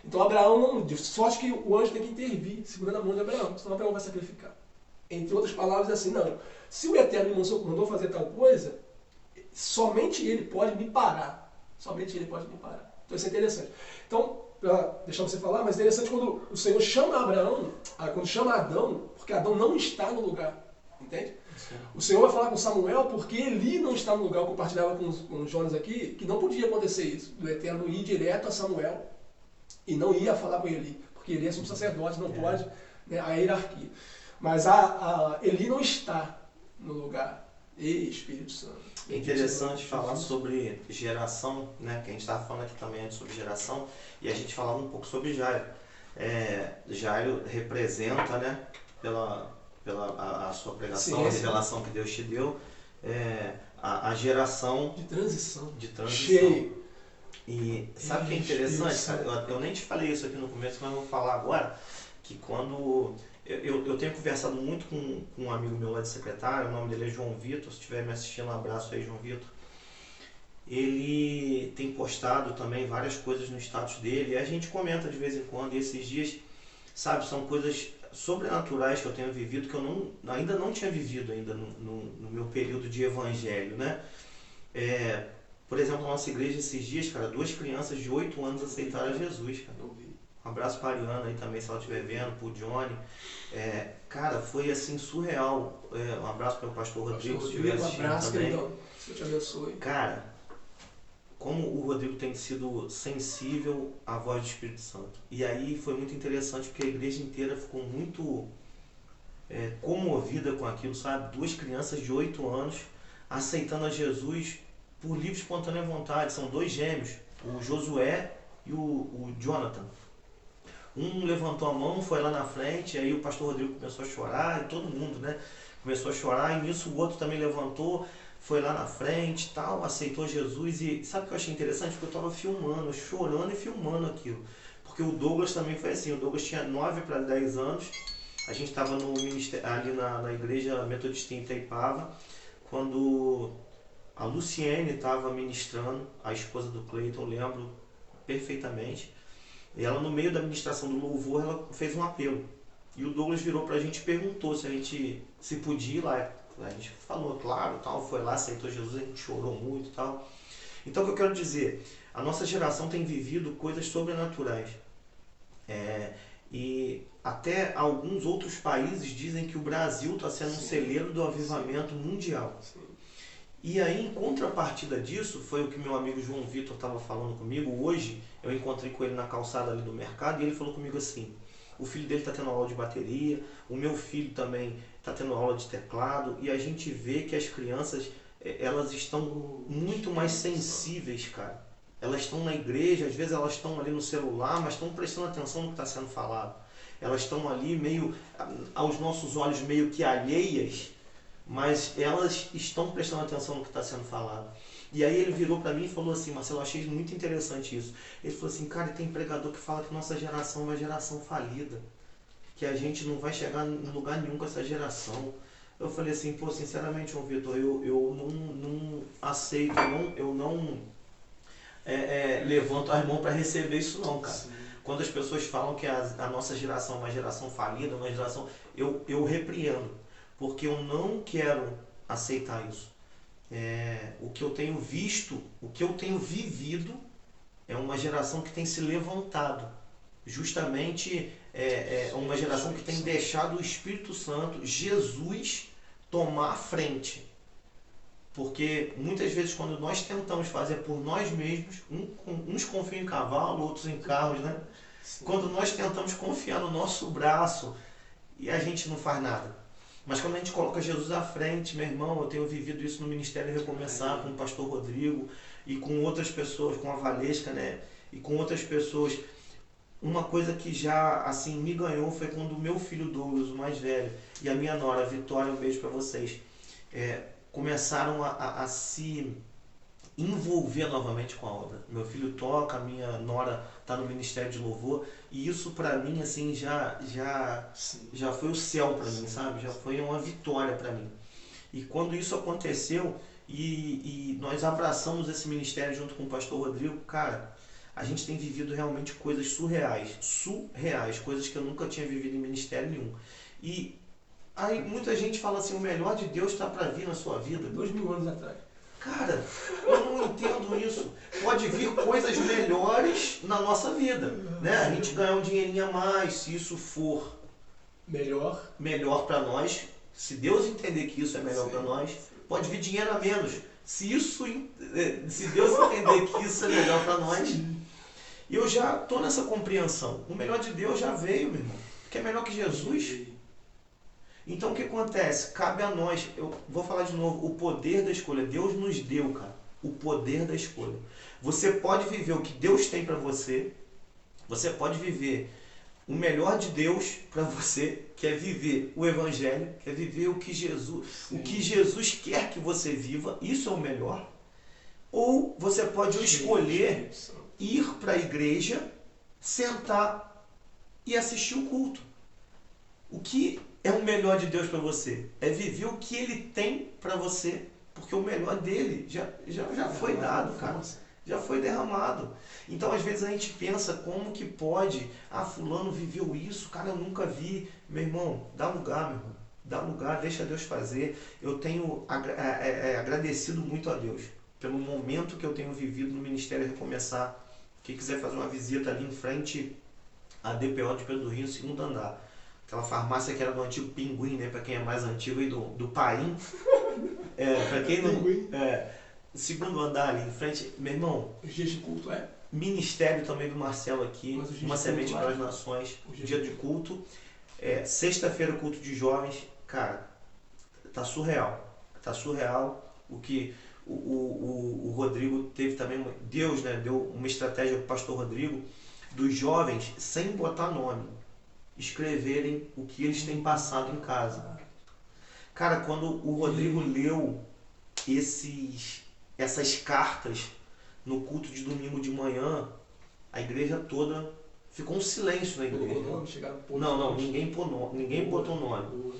Então Abraão não, de sorte que o anjo tem que intervir, segurando a mão de Abraão, senão Abraão vai sacrificar. Entre outras palavras, assim, não, se o Eterno me mandou fazer tal coisa, somente ele pode me parar. Somente ele pode me parar. Então isso é interessante. Então, para deixar você falar, mas é interessante quando o Senhor chama Abraão, quando chama Adão, porque Adão não está no lugar, entende? O Senhor vai falar com Samuel porque Eli não está no lugar. Eu compartilhava com o Jonas aqui que não podia acontecer isso, do Eterno ir direto a Samuel e não ia falar com Eli, porque Eli é um sacerdote, não pode, né, a hierarquia. Mas Eli não está no lugar. E Espírito Santo. É interessante falar sobre geração, né? Que a gente estava falando aqui também antes sobre geração, e a gente falava um pouco sobre Jairo. Jairo representa, né, pela a sua pregação, a revelação que Deus te deu, a geração de transição. Cheio. E sabe o que é interessante, cara? Eu nem te falei isso aqui no começo, mas eu vou falar agora, que quando eu tenho conversado muito com um amigo meu lá de secretário, o nome dele é João Vitor, se estiver me assistindo, um abraço aí, João Vitor. Ele tem postado também várias coisas no status dele, e a gente comenta de vez em quando, e esses dias, sabe, são coisas sobrenaturais que eu tenho vivido, que eu ainda não tinha vivido ainda no meu período de evangelho, né? Por exemplo, na nossa igreja esses dias, cara, 2 crianças de 8 anos aceitaram Jesus, cara. Um abraço para a Ariana aí também, se ela estiver vendo, pro Johnny. Cara, foi assim, surreal. Um abraço para o pastor Rodrigo, se estiver assistindo abraço, também. Queridão. Deus te abençoe. Cara, como o Rodrigo tem sido sensível à voz do Espírito Santo. E aí foi muito interessante, porque a igreja inteira ficou muito comovida com aquilo, sabe? 2 crianças de 8 anos aceitando a Jesus por livre e espontânea vontade. São 2 gêmeos, o Josué e o Jonathan. Um levantou a mão, foi lá na frente, aí o pastor Rodrigo começou a chorar, e todo mundo, né, começou a chorar, e nisso o outro também levantou, foi lá na frente, tal, aceitou Jesus. E sabe o que eu achei interessante? Porque eu estava filmando, chorando e filmando aquilo. Porque o Douglas também foi assim, o Douglas tinha 9 para 10 anos, a gente estava no ministério, ali na igreja metodista em Itaipava, quando a Luciene estava ministrando, a esposa do Cleiton, eu lembro perfeitamente. E ela, no meio da ministração do louvor, ela fez um apelo. E o Douglas virou pra gente e perguntou se podia ir lá. A gente falou, claro, tal, foi lá, aceitou Jesus, a gente chorou muito e tal. Então o que eu quero dizer, a nossa geração tem vivido coisas sobrenaturais. E até alguns outros países dizem que o Brasil está sendo um celeiro do avivamento mundial. E aí, em contrapartida disso, foi o que meu amigo João Vitor estava falando comigo. Hoje, eu encontrei com ele na calçada ali do mercado e ele falou comigo assim, o filho dele está tendo aula de bateria, o meu filho também está tendo aula de teclado, e a gente vê que as crianças, elas estão muito mais sensíveis, cara. Elas estão na igreja, às vezes elas estão ali no celular, mas estão prestando atenção no que está sendo falado. Elas estão ali meio, aos nossos olhos, meio que alheias, mas elas estão prestando atenção no que está sendo falado. E aí ele virou para mim e falou assim, Marcelo, eu achei muito interessante isso. Ele falou assim, cara, tem pregador que fala que nossa geração é uma geração falida, que a gente não vai chegar em lugar nenhum com essa geração. Eu falei assim, pô, sinceramente, João Vitor, eu não aceito, eu não levanto as mãos para receber isso não, cara. Sim. Quando as pessoas falam que a nossa geração é uma geração falida, uma geração, eu repreendo. Porque eu não quero aceitar isso. O que eu tenho visto, o que eu tenho vivido, é uma geração que tem se levantado. Justamente uma geração que tem deixado o Espírito Santo, Jesus, tomar a frente. Porque muitas vezes quando nós tentamos fazer por nós mesmos, uns confiam em cavalo, outros em carros, né? Sim. Quando nós tentamos confiar no nosso braço e a gente não faz nada. Mas quando a gente coloca Jesus à frente, meu irmão, eu tenho vivido isso no Ministério Recomeçar, com o pastor Rodrigo e com outras pessoas, com a Valesca, né? E com outras pessoas. Uma coisa que já, assim, me ganhou foi quando o meu filho Douglas, o mais velho, e a minha nora, Vitória, um beijo para vocês, começaram a se envolver novamente com a obra. Meu filho toca, a minha nora está no Ministério de Louvor, e isso para mim assim já foi o céu para mim, sabe? Já foi uma vitória para mim. E quando isso aconteceu e nós abraçamos esse ministério junto com o pastor Rodrigo, cara, a gente tem vivido realmente coisas surreais, coisas que eu nunca tinha vivido em ministério nenhum. E aí muita gente fala assim, o melhor de Deus está para vir na sua vida. 2000 anos atrás. Cara, eu não entendo isso. Pode vir coisas melhores na nossa vida, né? A gente ganhar um dinheirinho a mais, se isso for melhor para nós, Se Deus entender que isso é melhor para nós, pode vir dinheiro a menos. Se Deus entender que isso é melhor para nós, eu já estou nessa compreensão. O melhor de Deus já veio, meu irmão. Que é melhor que Jesus. Então o que acontece? Cabe a nós, eu vou falar de novo, o poder da escolha. Deus nos deu, cara, o poder da escolha. Você pode viver o que Deus tem para você. Você pode viver o melhor de Deus para você, que é viver o Evangelho, que é viver o que Jesus quer que você viva. Isso é o melhor. Ou você pode escolher ir para a igreja, sentar e assistir o culto. O que é o melhor de Deus para você? É viver o que Ele tem para você, porque o melhor dele já foi dado, cara. Já foi derramado. Então, às vezes, a gente pensa como que pode, fulano viveu isso, cara, eu nunca vi. Meu irmão, dá lugar, meu irmão. Dá lugar, deixa Deus fazer. Eu tenho agradecido muito a Deus pelo momento que eu tenho vivido no Ministério Recomeçar. Quem quiser fazer uma visita ali em frente à DPO de Pedro do Rio, segundo andar. Aquela farmácia que era do antigo Pinguim, né? Para quem é mais antigo aí do Paim. Para quem não... segundo andar ali em frente, meu irmão. Os dias de culto Ministério também do Marcelo aqui, uma semente para as nações, dia de culto. Sexta-feira, culto de jovens. Cara, tá surreal. Tá surreal. O que o Rodrigo teve também, Deus, né, deu uma estratégia para o pastor Rodrigo, dos jovens, sem botar nome, escreverem o que eles têm passado em casa. Cara, quando o Rodrigo leu essas cartas no culto de domingo de manhã, a igreja toda ficou um silêncio na igreja. Não, ninguém botou nome.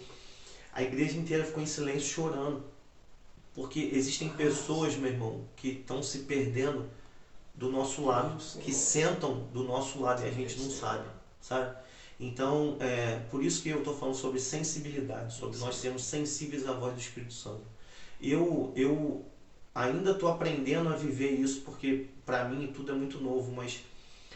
A igreja inteira ficou em silêncio chorando. Porque existem pessoas, meu irmão, que estão se perdendo do nosso lado, que sentam do nosso lado e a gente não sabe? Então, por isso que eu estou falando sobre sensibilidade, sobre nós sermos sensíveis à voz do Espírito Santo. Eu ainda estou aprendendo a viver isso, porque para mim tudo é muito novo, mas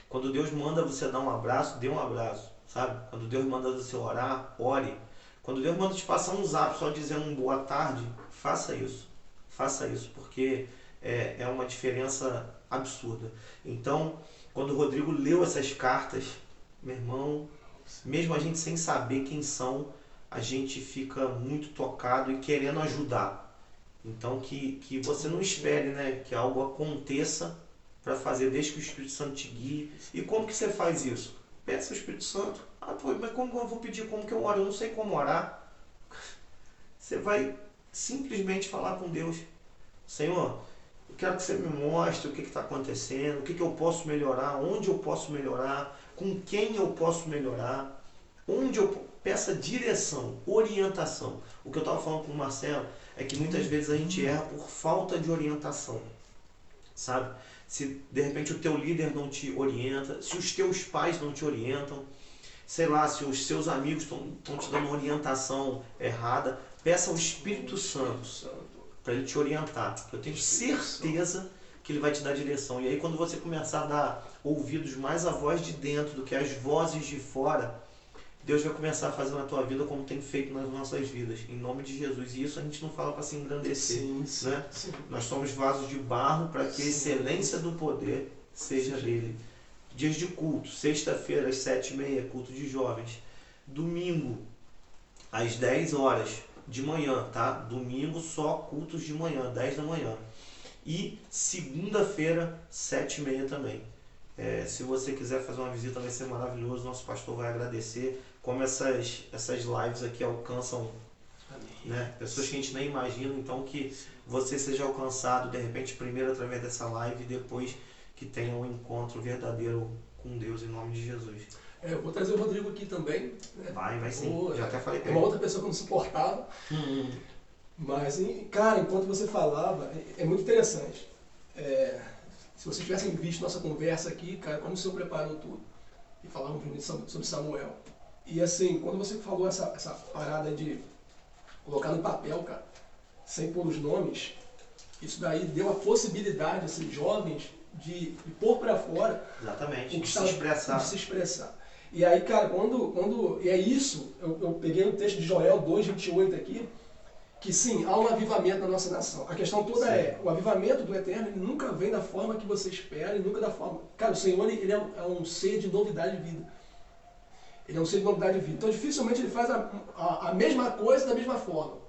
quando Deus manda você dar um abraço, dê um abraço, sabe? Quando Deus manda você orar, ore. Quando Deus manda te passar um zap só dizendo um boa tarde, faça isso. Faça isso, porque é uma diferença absurda. Então, quando o Rodrigo leu essas cartas, meu irmão, mesmo a gente sem saber quem são, a gente fica muito tocado e querendo ajudar. Então, que você não espere, né, que algo aconteça para fazer, desde que o Espírito Santo te guie. E como que você faz isso? Peça ao Espírito Santo. Mas como eu vou pedir? Como que eu oro? Eu não sei como orar. Você vai simplesmente falar com Deus. Senhor, eu quero que você me mostre o que está acontecendo, o que eu posso melhorar, onde eu posso melhorar, com quem eu posso melhorar, onde eu peça direção, orientação. O que eu estava falando com o Marcelo é que muitas vezes a gente erra por falta de orientação, sabe? Se de repente o teu líder não te orienta, se os teus pais não te orientam, sei lá, se os seus amigos estão te dando uma orientação errada, peça ao Espírito Santo para ele te orientar. Eu tenho certeza que ele vai te dar direção. E aí quando você começar a dar ouvidos mais à voz de dentro do que às vozes de fora, Deus vai começar a fazer na tua vida como tem feito nas nossas vidas, em nome de Jesus. E isso a gente não fala para se engrandecer, né? Sim. Nós somos vasos de barro para que a excelência do poder seja dele. Dias de culto, sexta-feira às 7h30, culto de jovens. Domingo, às 10 horas de manhã, tá? Domingo só cultos de manhã, 10 da manhã. E segunda-feira, 7h30 também. Se você quiser fazer uma visita, vai ser maravilhoso. Nosso pastor vai agradecer. Como essas lives aqui alcançam, né, pessoas que a gente nem imagina. Então que você seja alcançado, de repente, primeiro através dessa live e depois que tenha um encontro verdadeiro com Deus, em nome de Jesus. Eu vou trazer o Rodrigo aqui também. Né? Vai sim. Já até falei com ele. Uma outra pessoa que eu não suportava. Mas, cara, enquanto você falava, é muito interessante. Se vocês tivessem visto nossa conversa aqui, cara, como o senhor preparou tudo. E falávamos sobre Samuel. E assim, quando você falou essa parada de colocar no papel, cara, sem pôr os nomes, isso daí deu a possibilidade a esses jovens de pôr para fora. Exatamente, de se expressar. E aí, cara, e é isso, eu peguei um texto de Joel 2:28 aqui, que sim, há um avivamento na nossa nação. A questão toda o avivamento do Eterno, ele nunca vem da forma que você espera, e nunca da forma... Cara, o Senhor, ele é um ser de novidade de vida. Ele é um ser de novidade de vida. Então, dificilmente ele faz a mesma coisa da mesma forma.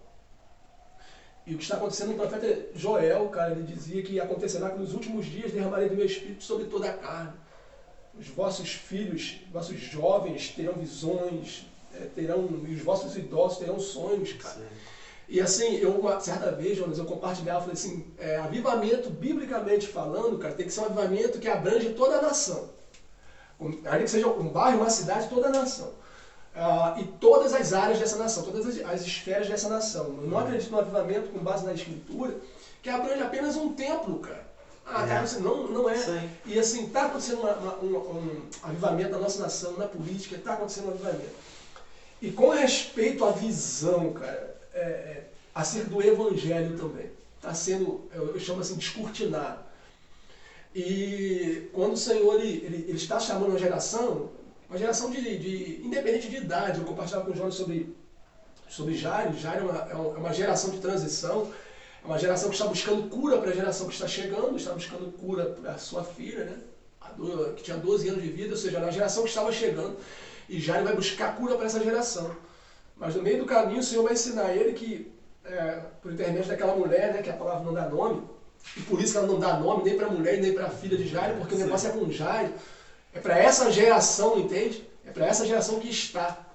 E o que está acontecendo no profeta Joel, cara, ele dizia que acontecerá que nos últimos dias derramarei do meu espírito sobre toda a carne. Os vossos filhos, vossos jovens terão visões, e os vossos idosos terão sonhos, cara. Sim. E assim, certa vez, Jonas, eu compartilhava, falei assim, avivamento, biblicamente falando, cara, tem que ser um avivamento que abrange toda a nação. Ainda que seja um bairro, uma cidade, toda a nação. E todas as áreas dessa nação, todas as esferas dessa nação. Eu não acredito no avivamento com base na Escritura, que abrange apenas um templo, cara. Cara, não é. Sim. E assim, está acontecendo um avivamento na nossa nação, na política, está acontecendo um avivamento. E com respeito à visão, cara, acerca do Evangelho também, está sendo, eu chamo assim, descortinado. E quando o Senhor ele está chamando uma geração independente de idade, eu compartilhava com o Jonas sobre Jairo. Jairo é uma geração de transição, é uma geração que está buscando cura para a geração que está chegando, está buscando cura para a sua filha, né? Que tinha 12 anos de vida, ou seja, era uma geração que estava chegando, e Jairo vai buscar cura para essa geração. Mas no meio do caminho o Senhor vai ensinar ele que, por intermédio daquela mulher, né, que a palavra não dá nome, e por isso que ela não dá nome nem para a mulher nem para a filha de Jairo, porque o negócio é com Jairo. É para essa geração, entende? É para essa geração que está.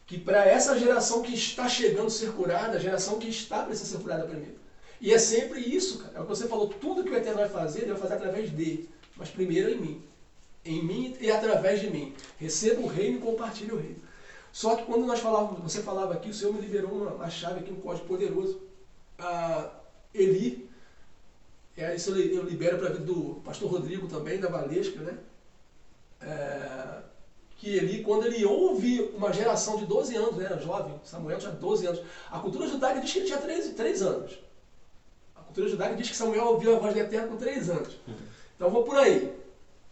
Que para essa geração que está chegando a ser curada, a geração que está precisando ser curada primeiro. E é sempre isso, cara. É o que você falou, tudo que o Eterno vai fazer, ele vai fazer através dele. Mas primeiro em mim. Em mim e através de mim. Receba o reino e compartilhe o reino. Só que quando você falava aqui, o Senhor me liberou uma chave aqui, um código poderoso. Eli, isso eu libero para a vida do pastor Rodrigo também, da Valesca, né? Que Eli, quando ele ouve uma geração de 12 anos, né, jovem, Samuel tinha 12 anos, a cultura judaica diz que ele tinha 3 anos. A cultura judaica diz que Samuel ouviu a voz do Eterno com 3 anos. Então eu vou por aí.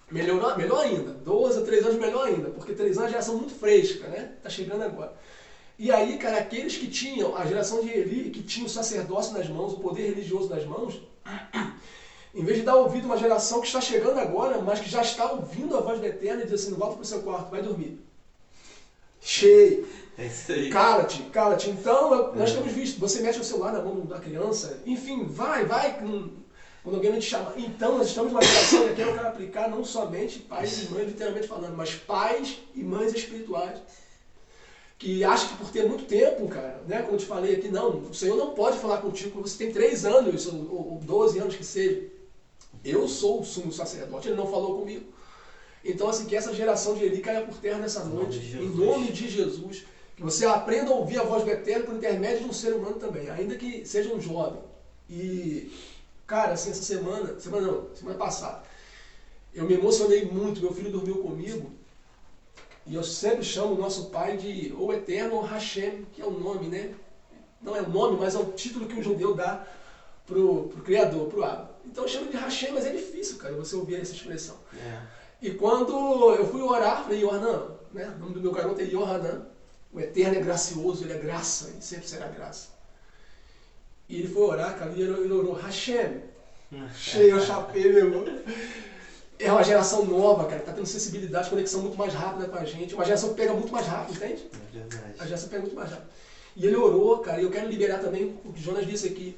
Melhor ainda. 12 a 3 anos, melhor ainda, porque 3 anos é uma geração muito fresca, né? Está chegando agora. E aí, cara, aqueles que tinham, a geração de Eli, que tinha o sacerdócio nas mãos, o poder religioso nas mãos, em vez de dar ouvido a uma geração que está chegando agora, mas que já está ouvindo a voz do Eterno e diz assim, volta para o seu quarto, vai dormir. Cheio. É isso aí. Cala-te. Então, nós temos visto, você mexe o celular na mão da criança, enfim, vai, quando alguém não te chama. Então, nós estamos numa geração, e aqui eu quero aplicar não somente pais e mães, literalmente falando, mas pais e mães espirituais, que acham que por ter muito tempo, cara, né, como eu te falei aqui, não, o Senhor não pode falar contigo quando você tem 3 anos, ou 12 anos que seja. Eu sou o sumo sacerdote, ele não falou comigo. Então, assim, que essa geração de Eli caia por terra nessa noite, em nome de Jesus. Que você aprenda a ouvir a voz do Eterno por intermédio de um ser humano também, ainda que seja um jovem. E, cara, assim, essa semana passada, eu me emocionei muito, meu filho dormiu comigo, e eu sempre chamo o nosso pai de ou Eterno ou Hashem, que é o nome, né? Não é o nome, mas é o título que um judeu dá pro Criador, pro Abba. Então eu chamo de Hashem, mas é difícil, cara, você ouvir essa expressão. E quando eu fui orar, falei, Yohanan, né? O nome do meu garoto é Yohanan. O Eterno é gracioso, ele é graça, ele sempre será graça. E ele foi orar, cara, e ele orou, Hashem. Cheio, eu chapei, meu irmão. É uma geração nova, cara, tá tendo sensibilidade, conexão muito mais rápida com a gente. Uma geração que pega muito mais rápido, entende? É verdade. A geração pega muito mais rápido. E ele orou, cara, e eu quero liberar também o que Jonas disse aqui.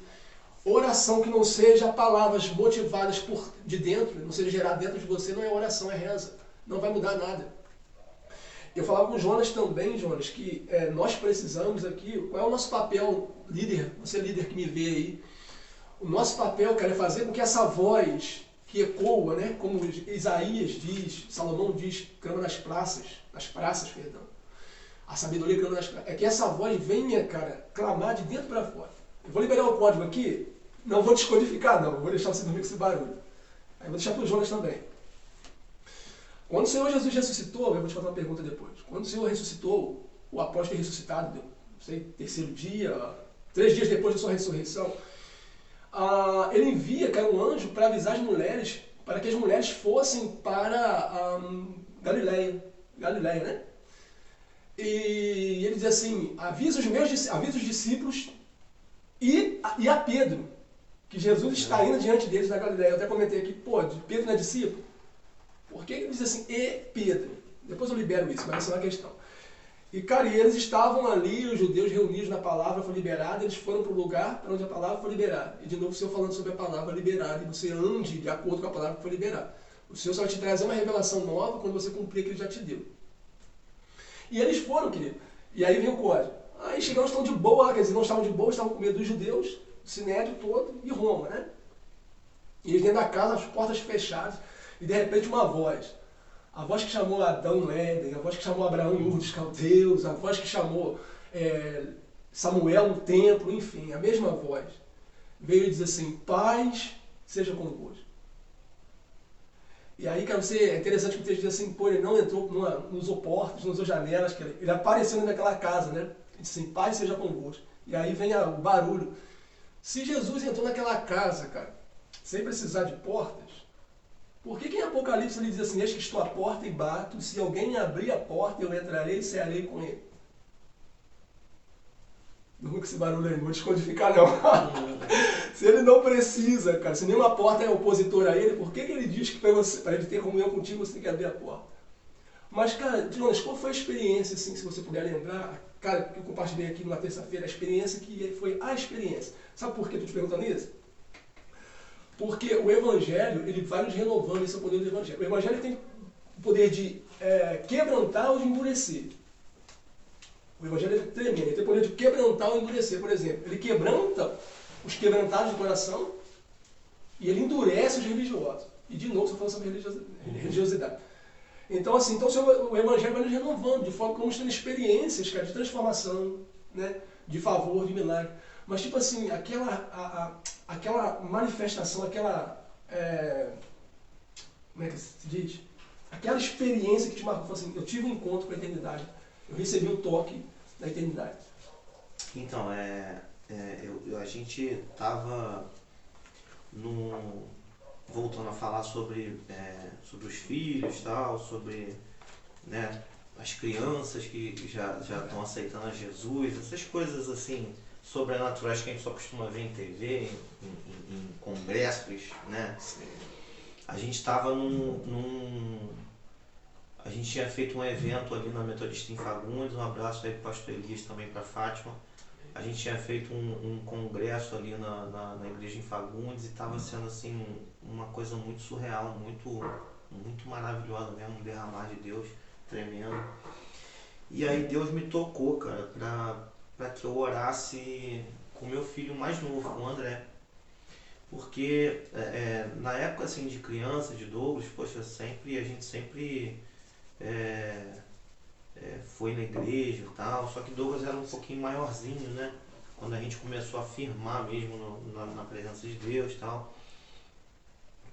Oração que não seja palavras motivadas de dentro, não seja gerada dentro de você, não é oração, é reza. Não vai mudar nada. Eu falava com o Jonas também, Jonas, que nós precisamos aqui, qual é o nosso papel, líder, você líder que me vê aí, o nosso papel, cara, é fazer com que essa voz que ecoa, né, como Isaías diz, Salomão diz, clama nas praças, perdão, a sabedoria clama nas praças, é que essa voz venha, cara, clamar de dentro para fora. Eu vou liberar o código aqui, não vou descodificar não, vou deixar você dormir com esse barulho. Aí vou deixar para o Jonas também. Quando o Senhor Jesus ressuscitou, eu vou te fazer uma pergunta depois. Quando o Senhor ressuscitou, o apóstolo ter ressuscitado, não sei, 3º dia, 3 dias depois da sua ressurreição, ele envia, cara, um anjo para avisar as mulheres, para que as mulheres fossem para Galileia, Galileia, né? E ele diz assim, avisa os discípulos e a Pedro, que Jesus está indo diante deles na Galileia. Eu até comentei aqui, pô, Pedro não é discípulo? Por que ele diz assim, e Pedro? Depois eu libero isso, mas essa não é a questão. E, cara, e eles estavam ali, os judeus reunidos na palavra foi liberada, eles foram para o lugar para onde a palavra foi liberada. E de novo o Senhor falando sobre a palavra liberada, e você ande de acordo com a palavra que foi liberada. O Senhor só vai te trazer uma revelação nova quando você cumprir o que Ele já te deu. E eles foram, querido. E aí vem o código. Aí chegamos, estão de boa, quer dizer, não estavam de boa, estavam com medo dos judeus, do Sinédrio todo e Roma, né? E eles dentro da casa, as portas fechadas, e de repente uma voz. A voz que chamou Adão no Éden, a voz que chamou Abraão em Ur dos Caldeus, a voz que chamou Samuel no templo, enfim, a mesma voz. Veio e diz assim, paz seja convosco. E aí, cara, é interessante que o texto diz assim, pô, ele não entrou, não usou portas, não usou janelas, ele apareceu naquela casa, né? Ele disse assim, paz seja convosco. E aí vem o barulho. Se Jesus entrou naquela casa, cara, sem precisar de portas, por que em Apocalipse ele diz assim, eis que estou à porta e bato, se alguém abrir a porta, eu entrarei e cearei com ele? Não vou com esse barulho aí, não vou descodificar não. Se ele não precisa, cara, se nenhuma porta é opositora a ele, por que ele diz que para ele ter comunhão contigo você tem que abrir a porta? Mas, cara, Jonas, qual foi a experiência, assim, se você puder lembrar, cara, que eu compartilhei aqui na terça-feira, a experiência que foi a experiência. Sabe por que eu estou te perguntando isso? Porque o Evangelho, ele vai nos renovando, esse é o poder do Evangelho. O Evangelho tem o poder de quebrantar ou de endurecer. O Evangelho é tremendo, ele tem o poder de quebrantar ou endurecer. Por exemplo, ele quebranta os quebrantados de coração e ele endurece os religiosos. E de novo, você falando sobre religiosidade. Então, assim, o Evangelho vai nos renovando, de forma que vamos tendo experiências, cara, de transformação, né, de favor, de milagre. Mas, tipo assim, aquela manifestação, como é que se diz? Aquela experiência que te marcou, assim, eu tive um encontro com a eternidade, eu recebi um toque da eternidade. Então, a gente estava voltando a falar sobre os filhos, tal, sobre, né, as crianças que já estão aceitando a Jesus, essas coisas assim sobrenaturais que a gente só costuma ver em TV, em congressos, né? A gente estava a gente tinha feito um evento ali na Metodista em Fagundes, um abraço aí para o pastor Elias, também para a Fátima. A gente tinha feito um congresso ali na igreja em Fagundes e estava sendo assim uma coisa muito surreal, muito maravilhosa mesmo, um derramar de Deus tremendo. E aí Deus me tocou, cara, para que eu orasse com meu filho mais novo, com o André. Porque na época assim de criança, de Douglas, poxa, a gente sempre foi na igreja e tal, só que Douglas era um pouquinho maiorzinho, né? Quando a gente começou a firmar mesmo na presença de Deus e tal.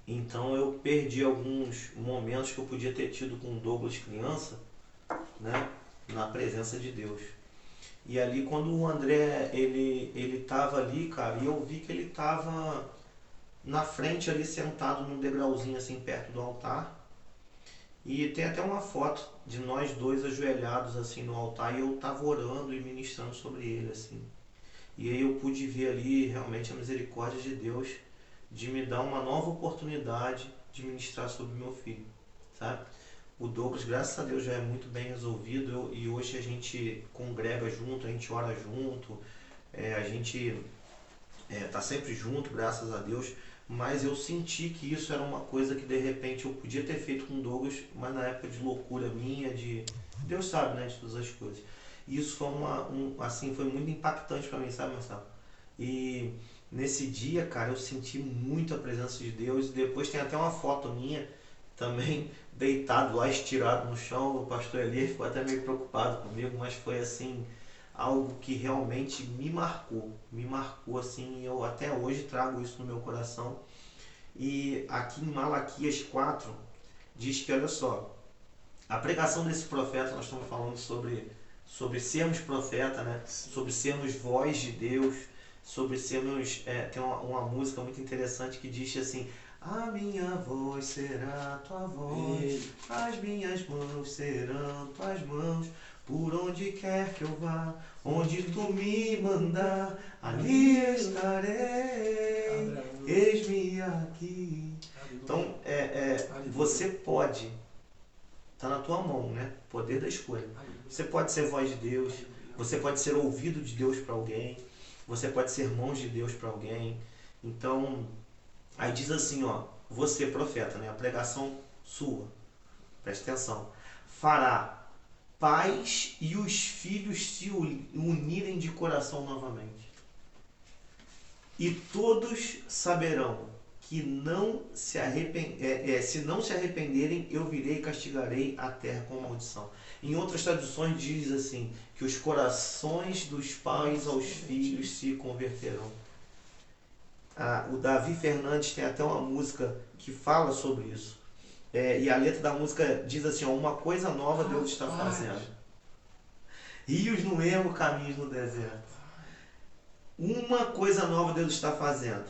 Então eu perdi alguns momentos que eu podia ter tido com Douglas criança, né? Na presença de Deus. E ali quando o André, ele tava ali, cara, e eu vi que ele tava na frente ali, sentado num degrauzinho assim, perto do altar. E tem até uma foto de nós dois ajoelhados assim no altar e eu tava orando e ministrando sobre ele, assim. E aí eu pude ver ali realmente a misericórdia de Deus de me dar uma nova oportunidade de ministrar sobre meu filho, sabe? O Douglas, graças a Deus, já é muito bem resolvido e hoje a gente congrega junto, a gente ora junto, a gente tá sempre junto, graças a Deus, mas eu senti que isso era uma coisa que de repente eu podia ter feito com o Douglas, mas na época de loucura minha, Deus sabe, né, de todas as coisas. E isso foi foi muito impactante para mim, sabe, Marcelo? E nesse dia, cara, eu senti muito a presença de Deus. E depois tem até uma foto minha também deitado lá, estirado no chão. O pastor Elias ficou até meio preocupado comigo, mas foi assim algo que realmente me marcou assim, e eu até hoje trago isso no meu coração. E aqui em Malaquias 4 diz que, olha só, a pregação desse profeta, nós estamos falando sobre sermos profeta, né? Sobre sermos voz de Deus, sobre sermos... tem uma música muito interessante que diz assim: A minha voz será tua voz, as minhas mãos serão tuas mãos. Por onde quer que eu vá, onde tu me mandar, ali estarei, eis-me aqui. Então, você pode, está na tua mão, né? Poder da escolha. Você pode ser voz de Deus, você pode ser ouvido de Deus para alguém, você pode ser mãos de Deus para alguém. Então, aí diz assim, ó, você profeta, né? A pregação sua, presta atenção, fará pais e os filhos se unirem de coração novamente. E todos saberão que se não se arrependerem, eu virei e castigarei a terra com maldição. Em outras traduções diz assim, que os corações dos pais aos filhos se converterão. O Davi Fernandes tem até uma música que fala sobre isso. E a letra da música diz assim, ó, uma coisa nova Deus está fazendo. Rios no ermo, caminhos no deserto. Uma coisa nova Deus está fazendo.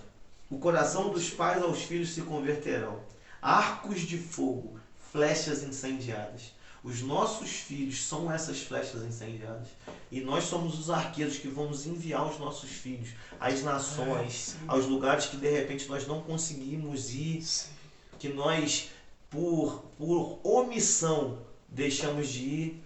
O coração dos pais aos filhos se converterão. Arcos de fogo, flechas incendiadas. Os nossos filhos são essas flechas incendiadas. E nós somos os arqueiros que vamos enviar os nossos filhos às nações, aos lugares que de repente nós não conseguimos ir, que nós, por omissão, deixamos de ir,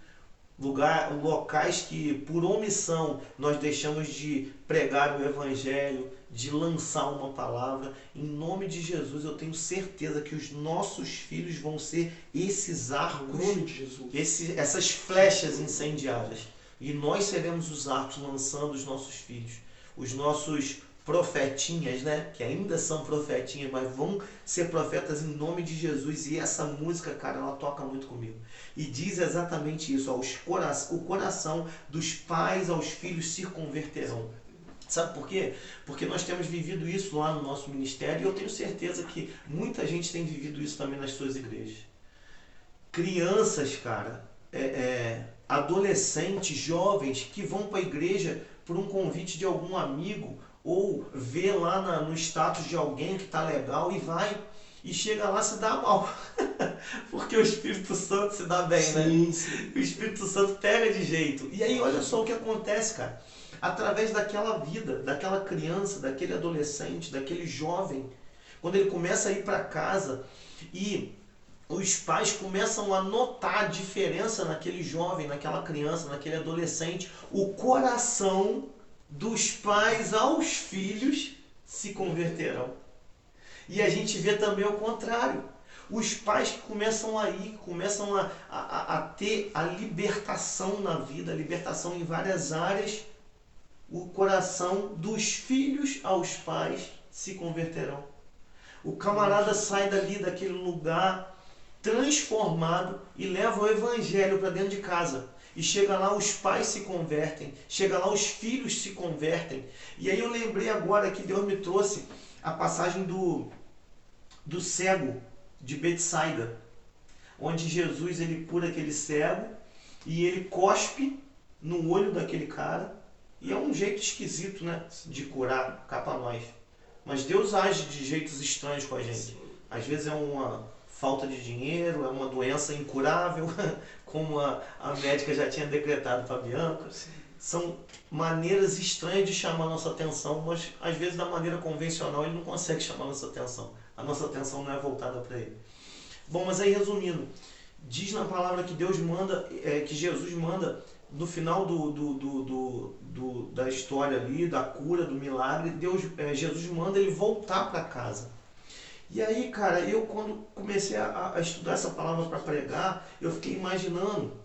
locais que por omissão nós deixamos de pregar o Evangelho, de lançar uma palavra. Em nome de Jesus, eu tenho certeza que os nossos filhos vão ser esses arcos, em nome de Jesus, essas flechas incendiadas. E nós seremos os arcos lançando os nossos filhos, os nossos profetinhas, né? Que ainda são profetinhas, mas vão ser profetas em nome de Jesus. E essa música, cara, ela toca muito comigo. E diz exatamente isso, ó, o coração dos pais aos filhos se converterão. Sabe por quê? Porque nós temos vivido isso lá no nosso ministério e eu tenho certeza que muita gente tem vivido isso também nas suas igrejas. Crianças, cara, adolescentes, jovens que vão para a igreja por um convite de algum amigo ou vê lá no status de alguém que está legal e vai. E chega lá, se dá mal. Porque o Espírito Santo se dá bem, né? Sim. O Espírito Santo pega de jeito. E aí, olha só o que acontece, cara. Através daquela vida, daquela criança, daquele adolescente, daquele jovem, quando ele começa a ir para casa e os pais começam a notar a diferença naquele jovem, naquela criança, naquele adolescente, o coração dos pais aos filhos se converterão. E a gente vê também o contrário. Os pais que começam a ir, começam a ter a libertação na vida, a libertação em várias áreas, o coração dos filhos aos pais se converterão. O camarada sai dali, daquele lugar transformado e leva o evangelho para dentro de casa. E chega lá, os pais se convertem, chega lá, os filhos se convertem. E aí eu lembrei agora que Deus me trouxe a passagem do cego de Betsaida, onde Jesus ele cura aquele cego e ele cospe no olho daquele cara. E é um jeito esquisito, né, de curar cá para nós. Mas Deus age de jeitos estranhos com a gente. Às vezes é uma falta de dinheiro, é uma doença incurável, como a médica já tinha decretado para a Bianca. São maneiras estranhas de chamar a nossa atenção, mas às vezes da maneira convencional ele não consegue chamar a nossa atenção. A nossa atenção não é voltada para ele. Bom, mas aí resumindo, diz na palavra que Deus manda, que Jesus manda, no final da história ali, da cura, do milagre, Jesus manda ele voltar para casa. E aí, cara, eu quando comecei a estudar essa palavra para pregar, eu fiquei imaginando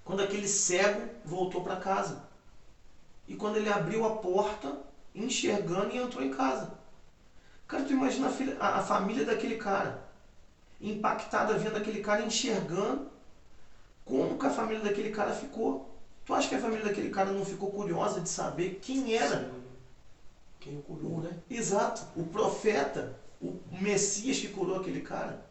quando aquele cego voltou para casa. E quando ele abriu a porta, enxergando e entrou em casa. Cara, tu imagina a família daquele cara, impactada vendo aquele cara enxergando, como que a família daquele cara ficou? Tu acha que a família daquele cara não ficou curiosa de saber quem era? Quem o curou, né? Exato, o profeta, o Messias que curou aquele cara.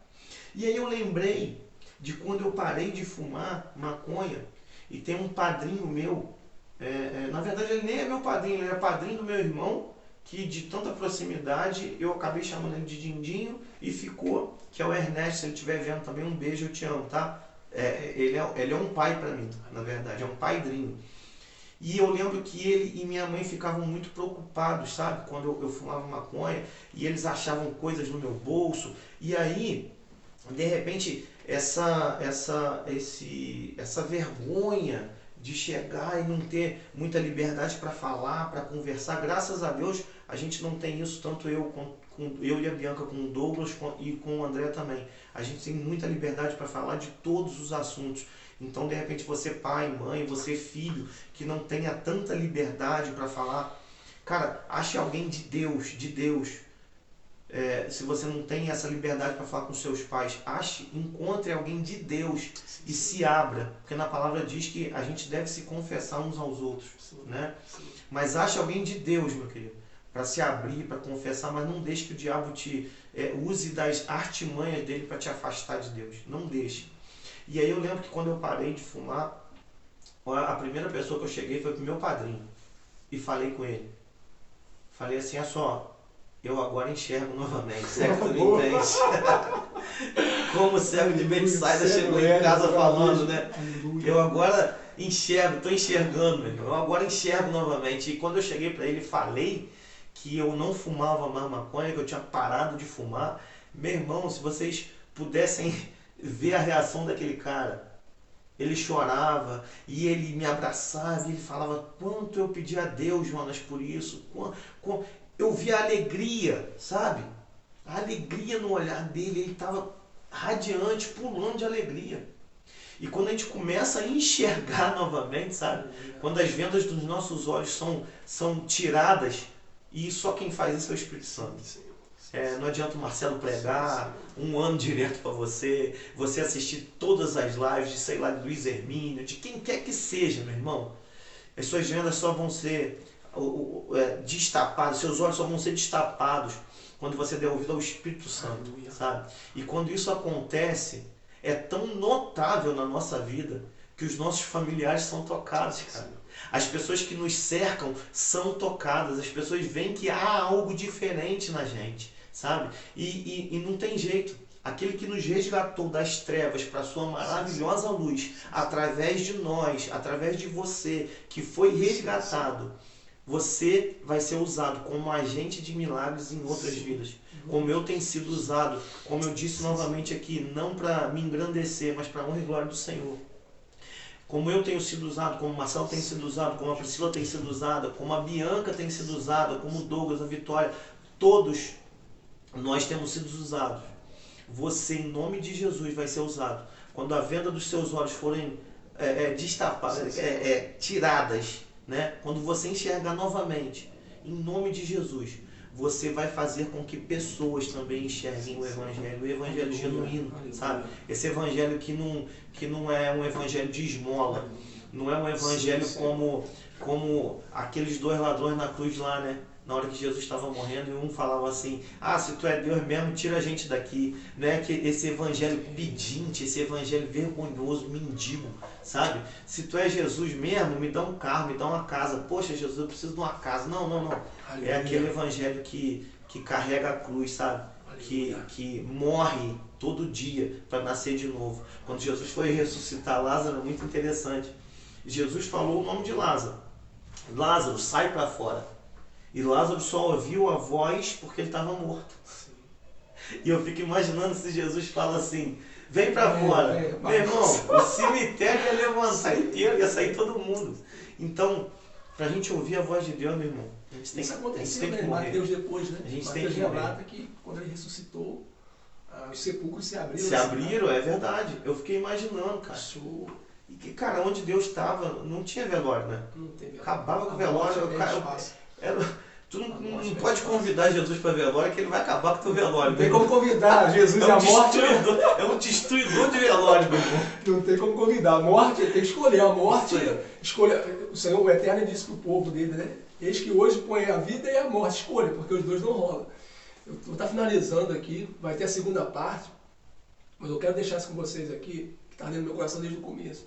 E aí eu lembrei de quando eu parei de fumar maconha e tem um padrinho meu, na verdade ele nem é meu padrinho, ele é padrinho do meu irmão que de tanta proximidade eu acabei chamando ele de Dindinho e ficou, que é o Ernesto, se ele estiver vendo também, um beijo, eu te amo, tá? Ele é um pai para mim, na verdade, é um padrinho. E eu lembro que ele e minha mãe ficavam muito preocupados, sabe? Quando eu fumava maconha e eles achavam coisas no meu bolso. E aí, de repente, essa vergonha de chegar e não ter muita liberdade para falar, para conversar. Graças a Deus, a gente não tem isso, tanto eu e a Bianca, com o Douglas e com o André também. A gente tem muita liberdade para falar de todos os assuntos. Então, de repente, você pai, mãe, você filho, que não tenha tanta liberdade para falar, cara, ache alguém de Deus. Se você não tem essa liberdade para falar com seus pais, encontre alguém de Deus e se abra, porque na palavra diz que a gente deve se confessar uns aos outros, né? Mas ache alguém de Deus, meu querido, para se abrir, para confessar, mas não deixe que o diabo te use das artimanhas dele para te afastar de Deus, não deixe. E aí eu lembro que quando eu parei de fumar, a primeira pessoa que eu cheguei foi pro meu padrinho e falei com ele, falei assim, olha só, eu agora enxergo novamente, cego tu não entende. Como o cego de Betsaida chegou em casa falando, né? Eu agora estou enxergando, meu irmão. Eu agora enxergo novamente. E quando eu cheguei para ele e falei que eu não fumava mais maconha, que eu tinha parado de fumar, meu irmão, se vocês pudessem ver a reação daquele cara, ele chorava e ele me abraçava e ele falava quanto eu pedi a Deus, Jonas, por isso. Eu vi a alegria, sabe? A alegria no olhar dele, ele estava radiante, pulando de alegria. E quando a gente começa a enxergar novamente, sabe? Quando as vendas dos nossos olhos são tiradas, e só quem faz isso é o Espírito Santo. Não adianta o Marcelo pregar um ano direto para você assistir todas as lives de, sei lá, de Luiz Hermínio, de quem quer que seja, meu irmão. As suas vendas só vão ser destapados, seus olhos só vão ser destapados quando você der ouvido ao Espírito Santo, sabe? E quando isso acontece, é tão notável na nossa vida que os nossos familiares são tocados, cara. As pessoas que nos cercam são tocadas, as pessoas veem que há algo diferente na gente, sabe? E não tem jeito. Aquele que nos resgatou das trevas para a sua maravilhosa luz, através de nós, através de você, que foi resgatado, você vai ser usado como agente de milagres em outras vidas. Como eu tenho sido usado, como eu disse novamente aqui, não para me engrandecer, mas para a honra e glória do Senhor. Como eu tenho sido usado, como o Marcelo tem sido usado, como a Priscila tem sido usada, como a Bianca tem sido usada, como o Douglas, a Vitória, todos nós temos sido usados. Você, em nome de Jesus, vai ser usado. Quando a venda dos seus olhos forem destapadas, tiradas, né? Quando você enxergar novamente, em nome de Jesus, você vai fazer com que pessoas também enxerguem o evangelho genuíno, sabe? Esse evangelho que não é um evangelho de esmola, não é um evangelho como aqueles dois ladrões na cruz lá, né? Na hora que Jesus estava morrendo, e um falava assim, se tu é Deus mesmo, tira a gente daqui. Não é que esse evangelho pedinte, esse evangelho vergonhoso, mendigo, sabe? Se tu é Jesus mesmo, me dá um carro, me dá uma casa. Poxa, Jesus, eu preciso de uma casa. Não. É aquele evangelho que carrega a cruz, sabe? Que morre todo dia para nascer de novo. Quando Jesus foi ressuscitar Lázaro, é muito interessante. Jesus falou o nome de Lázaro. Lázaro, sai para fora. E Lázaro só ouviu a voz porque ele estava morto. E eu fico imaginando se Jesus fala assim, vem para fora. Meu irmão, o cemitério ia levantar inteiro, ia sair todo mundo. Então, para a gente ouvir a voz de Deus, meu irmão, a gente tem, isso aconteceu, né? Mateus depois, né? A gente Mateus tem que relata que quando ele ressuscitou, os sepulcros se abriram. Se abriram, é verdade. Eu fiquei imaginando, cara. E que, cara, onde Deus estava, não tinha velório, né? Não tem velório. Acabava com o velório, o cara... Tu não pode convidar Jesus para velório, que ele vai acabar com o teu velório. Não tem como convidar Jesus a morte. É um destruidor de velório, meu irmão. Não tem como convidar. A morte, ele tem que escolher. A morte, o Senhor, o Eterno, disse para o povo dele, né? Eis que hoje põe a vida e a morte. Escolha, porque os dois não rolam. Eu vou estar finalizando aqui, vai ter a segunda parte, mas eu quero deixar isso com vocês aqui, que está dentro do meu coração desde o começo.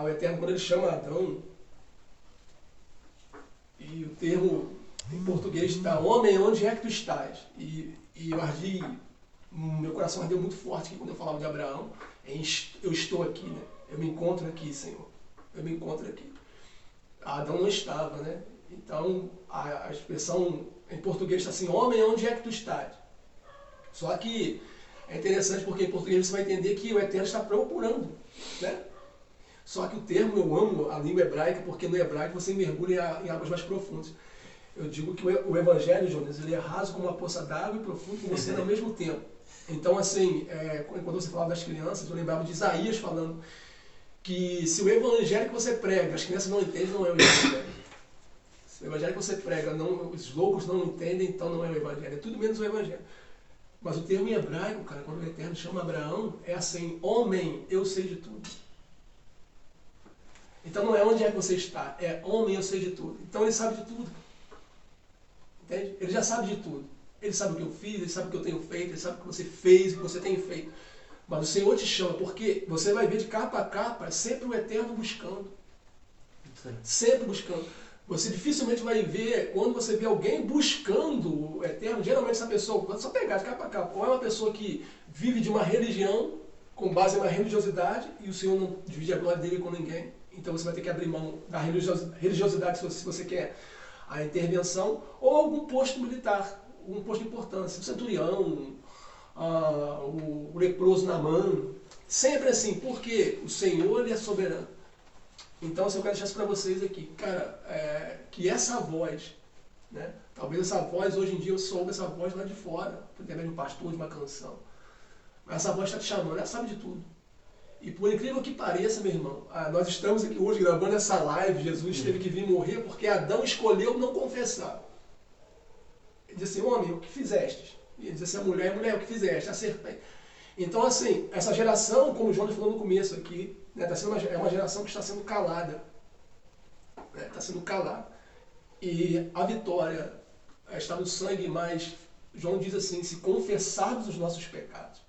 O Eterno, quando ele chama Adão, e o termo Em português está, homem, onde é que tu estás? E eu ardi, meu coração ardeu muito forte aqui quando eu falava de Abraão. Eu estou aqui, né? Eu me encontro aqui, Senhor. Eu me encontro aqui. Adão não estava, né? Então, a expressão em português está assim, homem, onde é que tu estás? Só que é interessante porque em português você vai entender que o Eterno está procurando, né? Só que o termo, eu amo a língua hebraica, porque no hebraico você mergulha em águas mais profundas. Eu digo que o Evangelho, Jonas, ele é raso como uma poça d'água e profundo como você ao mesmo tempo. Então, assim, quando você falava das crianças, eu lembrava de Isaías falando que se o Evangelho que você prega, as crianças não entendem, não é o Evangelho. Se o Evangelho que você prega, os loucos não entendem, então não é o Evangelho. É tudo menos o Evangelho. Mas o termo em hebraico, cara, quando o Eterno chama Abraão, é assim, homem, eu sei de tudo. Então não é onde é que você está, é homem, eu sei de tudo. Então ele sabe de tudo. Entende? Ele já sabe de tudo. Ele sabe o que eu fiz, ele sabe o que eu tenho feito, ele sabe o que você fez, o que você tem feito. Mas o Senhor te chama, porque você vai ver de capa a capa, sempre o Eterno buscando. Sempre buscando. Você dificilmente vai ver, quando você vê alguém buscando o Eterno, geralmente essa pessoa, só pegar de capa a capa, ou é uma pessoa que vive de uma religião, com base na religiosidade, e o Senhor não divide a glória dele com ninguém. Então você vai ter que abrir mão da religiosidade se você quer a intervenção, ou algum posto militar, um posto de importância, o centurião, o leproso Naamã, sempre assim, porque o Senhor ele é soberano. Então eu quero deixar isso para vocês aqui, cara, que essa voz, né, talvez essa voz, hoje em dia eu soube essa voz lá de fora, por intermédio de um pastor, de uma canção, mas essa voz está te chamando, ela sabe de tudo. E por incrível que pareça, meu irmão, nós estamos aqui hoje gravando essa live, Jesus teve que vir morrer porque Adão escolheu não confessar. Ele disse assim, homem, o que fizeste? E ele disse assim, mulher, o que fizeste? A serpente. Então, assim, essa geração, como o Jonas falou no começo aqui, né, é uma geração que está sendo calada. Né, está sendo calada. E a vitória está no sangue, mas João diz assim, se confessarmos os nossos pecados,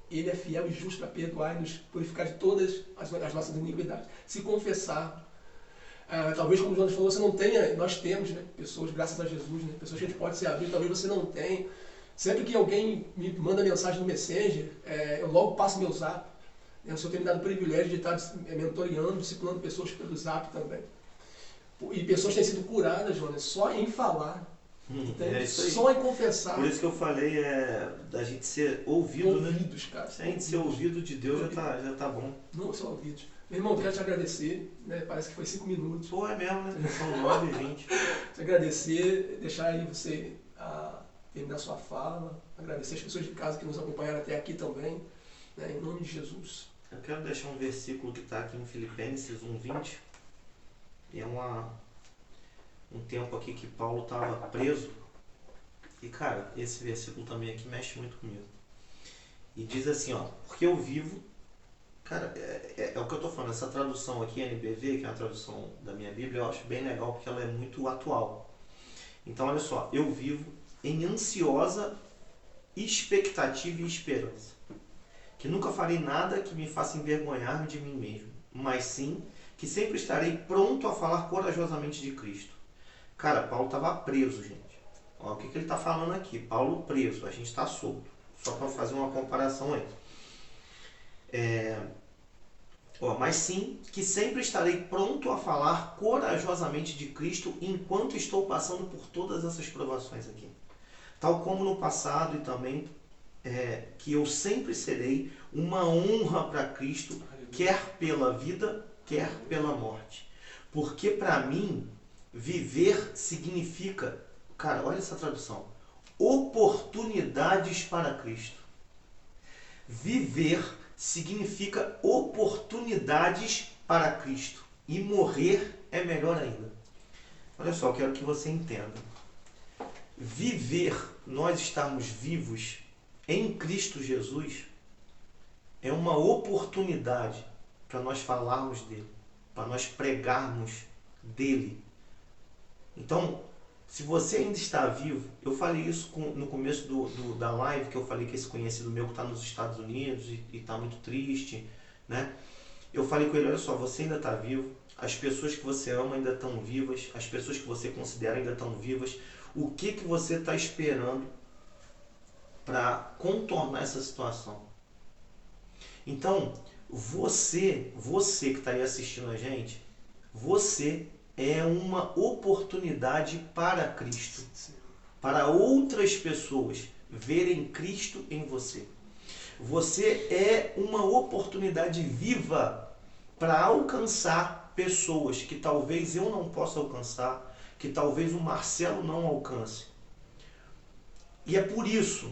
Ele é fiel e justo para perdoar e nos purificar de todas as nossas iniquidades. Se confessar, talvez como o Jonas falou, você não tenha, nós temos, né, pessoas, graças a Jesus, né, pessoas que a gente pode se abrir, talvez você não tenha. Sempre que alguém me manda mensagem no Messenger, eu logo passo meu zap. O Senhor tem me dado o privilégio de estar mentoreando, discipulando pessoas pelo zap também. E pessoas têm sido curadas, Jonas, só em falar. Só em confessar. Por isso que eu falei, da gente ser ouvido, ouvidos, né? Cara, se a gente ser ouvido de Deus, já tá bom. Não só ouvidos. Meu irmão, quero te agradecer, né? Parece que foi 5 minutos. Pô, é mesmo, né? São 9 e 20. Te agradecer, deixar aí você terminar sua fala, agradecer as pessoas de casa que nos acompanharam até aqui também, né? Em nome de Jesus. Eu quero deixar um versículo que está aqui em Filipenses 1:20. E é um tempo aqui que Paulo estava preso. E, cara, esse versículo também aqui mexe muito comigo. E diz assim, ó, porque eu vivo... Cara, é o que eu tô falando, essa tradução aqui, NBV, que é uma tradução da minha Bíblia, eu acho bem legal porque ela é muito atual. Então, olha só, eu vivo em ansiosa expectativa e esperança, que nunca farei nada que me faça envergonhar-me de mim mesmo, mas sim que sempre estarei pronto a falar corajosamente de Cristo. Cara, Paulo estava preso, gente. Olha o que ele está falando aqui. Paulo preso, a gente está solto. Só para fazer uma comparação aí. Mas sim que sempre estarei pronto a falar corajosamente de Cristo enquanto estou passando por todas essas provações aqui. Tal como no passado e também que eu sempre serei uma honra para Cristo, quer pela vida, quer pela morte. Porque para mim, viver significa, cara, olha essa tradução, oportunidades para Cristo. Viver significa oportunidades para Cristo. E morrer é melhor ainda. Olha só, eu quero que você entenda. Viver, nós estarmos vivos em Cristo Jesus, é uma oportunidade para nós falarmos dele, para nós pregarmos dele. Então, se você ainda está vivo, eu falei isso no começo da live, que eu falei que esse conhecido meu que está nos Estados Unidos e está muito triste, né? eu falei com ele, olha só, você ainda está vivo, as pessoas que você ama ainda estão vivas, as pessoas que você considera ainda estão vivas. O que você está esperando para contornar essa situação? Então, você que está aí assistindo a gente, você é uma oportunidade para Cristo, para outras pessoas verem Cristo em você. Você é uma oportunidade viva para alcançar pessoas que talvez eu não possa alcançar, que talvez o Marcelo não alcance. E é por isso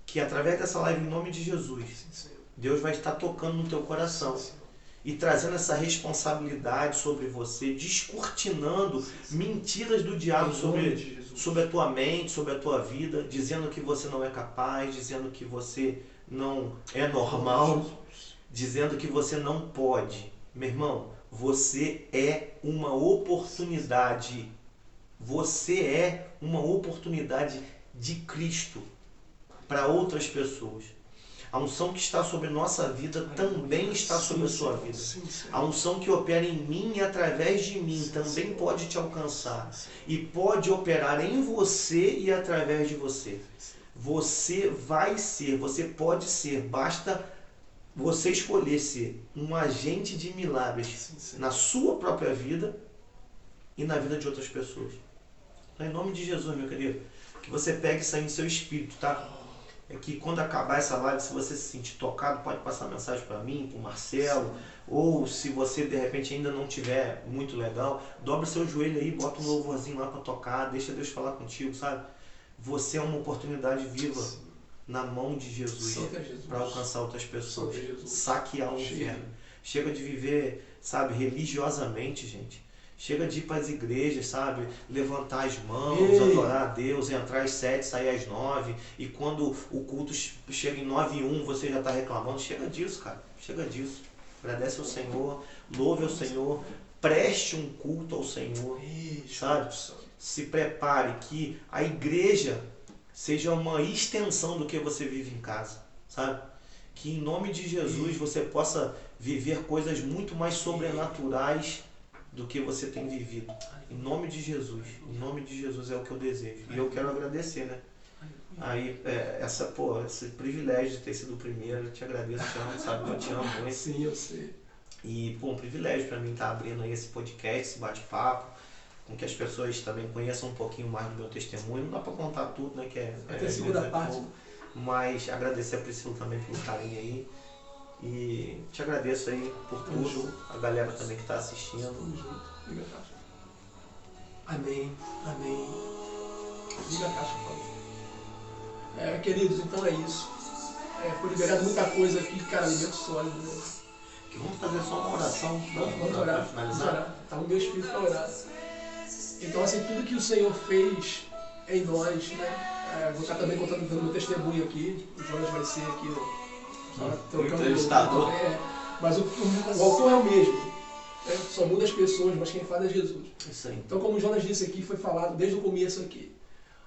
que através dessa live, em nome de Jesus, Deus vai estar tocando no teu coração e trazendo essa responsabilidade sobre você, descortinando mentiras do diabo sobre a tua mente, sobre a tua vida, dizendo que você não é capaz, dizendo que você não é normal, dizendo que você não pode. Meu irmão, você é uma oportunidade. Você é uma oportunidade de Cristo para outras pessoas. A unção que está sobre nossa vida também está sobre a sua vida. A unção que opera em mim e através de mim também pode te alcançar. E pode operar em você e através de você. Você vai ser, você pode ser, basta você escolher ser um agente de milagres na sua própria vida e na vida de outras pessoas. Então, em nome de Jesus, meu querido, que você pegue isso aí no seu espírito, tá? É que quando acabar essa live, se você se sentir tocado, pode passar mensagem para mim, para o Marcelo, ou se você de repente ainda não tiver muito legal, dobra seu joelho aí, bota um louvorzinho lá para tocar, deixa Deus falar contigo, sabe? Você é uma oportunidade viva na mão de Jesus para alcançar outras pessoas, saquear o inferno. Chega de viver, sabe, religiosamente, gente. Chega de ir para as igrejas, sabe, levantar as mãos, adorar a Deus, entrar às 7, sair às 9, e quando o culto chega em 9h01, você já está reclamando. Chega disso, cara, chega disso. Agradece ao Senhor, louve ao Senhor, preste um culto ao Senhor, sabe? Se prepare que a igreja seja uma extensão do que você vive em casa, sabe? Que em nome de Jesus você possa viver coisas muito mais sobrenaturais do que você tem vivido. Em nome de Jesus. Em nome de Jesus é o que eu desejo. E eu quero agradecer, né? Aí, esse privilégio de ter sido o primeiro, eu te agradeço, te amo, sabe que eu te amo muito. Sim, eu sei. E, pô, um privilégio para mim estar abrindo aí esse podcast, esse bate-papo, com que as pessoas também conheçam um pouquinho mais do meu testemunho. Não dá para contar tudo, né? Que vai ter a segunda parte. Mas agradecer a Priscila também pelo carinho aí. E te agradeço aí por tudo, a galera também que está assistindo. Tamo junto. Liga a caixa. Amém. Amém. Liga a caixa, por favor. Queridos, então é isso. Foi liberado muita coisa aqui, cara, alimento sólido, né? Vamos fazer só uma oração. Vamos orar. Tá no meu espírito para orar. Então, assim, tudo que o Senhor fez em nós, né? Vou estar também dando meu testemunho aqui. O Jonas vai ser aqui, entrevistador. Mas o autor é o mesmo. Né? Só muda as pessoas, mas quem faz é Jesus. Isso aí. Então, como o Jonas disse aqui, foi falado desde o começo aqui.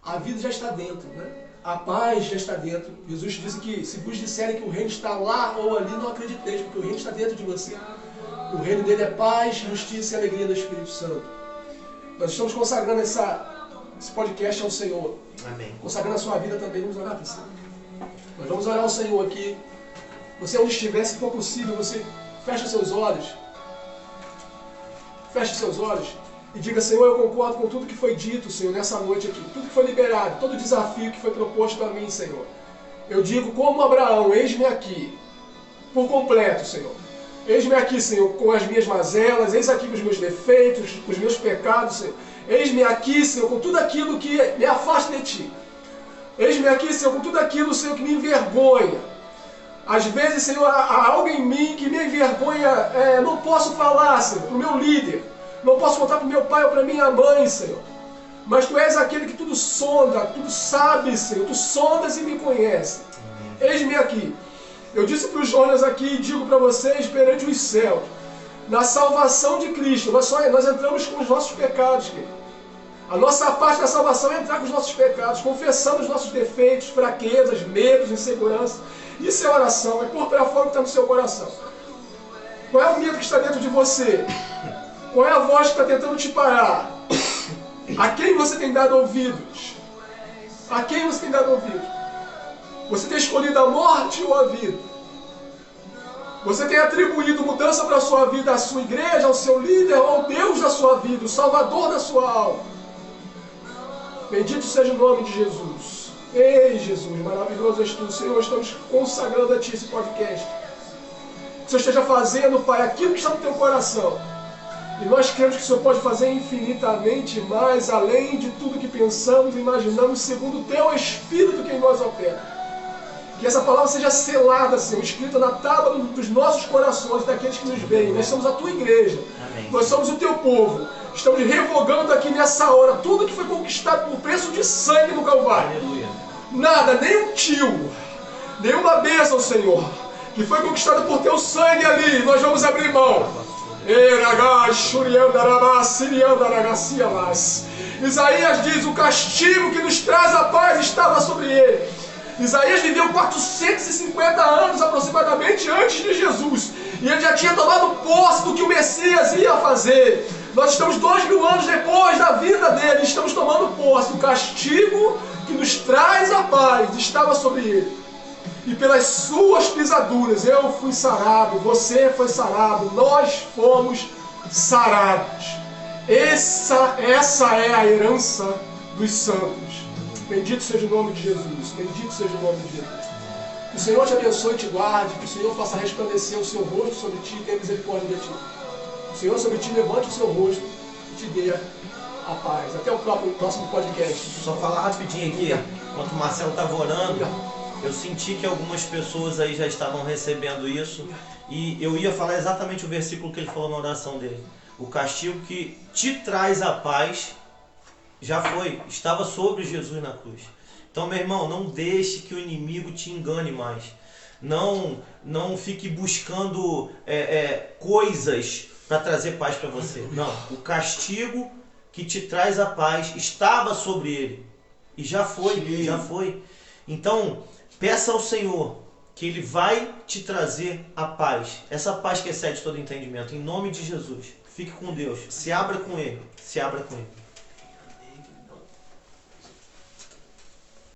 A vida já está dentro, né? A paz já está dentro. Jesus disse que se vos disserem que o reino está lá ou ali, não acrediteis, porque o reino está dentro de você. O reino dele é paz, justiça e alegria do Espírito Santo. Nós estamos consagrando esse podcast ao Senhor. Amém. Consagrando a sua vida também. Vamos orar, Priscila. Nós vamos orar ao Senhor aqui. Você onde estiver, se for possível, você fecha seus olhos. Feche seus olhos e diga: Senhor, eu concordo com tudo que foi dito, Senhor, nessa noite aqui. Tudo que foi liberado, todo o desafio que foi proposto a mim, Senhor. Eu digo como Abraão: eis-me aqui, por completo, Senhor. Eis-me aqui, Senhor, com as minhas mazelas, eis aqui com os meus defeitos, com os meus pecados, Senhor. Eis-me aqui, Senhor, com tudo aquilo que me afasta de Ti. Eis-me aqui, Senhor, com tudo aquilo, Senhor, que me envergonha. Às vezes, Senhor, há algo em mim que me envergonha, não posso falar, Senhor, para o meu líder. Não posso contar para o meu pai ou para minha mãe, Senhor. Mas Tu és aquele que tudo sonda, tudo sabe, Senhor. Tu sondas e me conhece. Eis-me aqui. Eu disse para os Jonas aqui e digo para vocês perante os céus. Na salvação de Cristo, nós entramos com os nossos pecados, querido. A nossa parte da salvação é entrar com os nossos pecados, confessando os nossos defeitos, fraquezas, medos, inseguranças. Isso é oração, é pôr para fora o que está no seu coração. Qual é o medo que está dentro de você? Qual é a voz que está tentando te parar? A quem você tem dado ouvidos? A quem você tem dado ouvidos? Você tem escolhido a morte ou a vida? Você tem atribuído mudança para a sua vida à sua igreja, ao seu líder, ou ao Deus da sua vida, o Salvador da sua alma? Bendito seja o nome de Jesus. Ei, Jesus, maravilhoso és tu, Senhor. Estamos consagrando a Ti esse podcast. Que o Senhor esteja fazendo, Pai, aquilo que está no Teu coração. E nós cremos que o Senhor pode fazer infinitamente mais, além de tudo que pensamos e imaginamos, segundo o Teu Espírito que em nós opera. Que essa palavra seja selada, Senhor, escrita na tábua dos nossos corações, daqueles que nos veem. Nós somos a Tua igreja. Amém. Nós somos o Teu povo. Estamos revogando aqui nessa hora tudo que foi conquistado por preço de sangue no Calvário. Aleluia. Nada, nem um tio, nenhuma bênção, Senhor, que foi conquistada por Teu sangue ali, nós vamos abrir mão. Isaías diz: o castigo que nos traz a paz estava sobre ele. Isaías viveu 450 anos aproximadamente antes de Jesus, e ele já tinha tomado posse do que o Messias ia fazer. Nós estamos 2000 anos depois da vida dele, estamos tomando posse. O castigo que nos traz a paz estava sobre ele, e pelas suas pisaduras eu fui sarado, você foi sarado, nós fomos sarados. Essa é a herança dos santos. Bendito seja o nome de Jesus. Bendito seja o nome de Jesus. Que o Senhor te abençoe e te guarde. Que o Senhor faça resplandecer o seu rosto sobre ti e tenha misericórdia de ti. Que o Senhor sobre ti levante o seu rosto e te dê a paz. Até o próximo podcast. Só falar rapidinho aqui, enquanto o Marcelo estava orando, eu senti que algumas pessoas aí já estavam recebendo isso. E eu ia falar exatamente o versículo que ele falou na oração dele. O castigo que te traz a paz já foi, estava sobre Jesus na cruz. Então, meu irmão, não deixe que o inimigo te engane mais. Não fique buscando coisas para trazer paz para você. Não, o castigo que te traz a paz estava sobre ele. E já foi, já foi. Então, peça ao Senhor que Ele vai te trazer a paz. Essa paz que excede todo entendimento. Em nome de Jesus. Fique com Deus. Se abra com Ele. Se abra com Ele.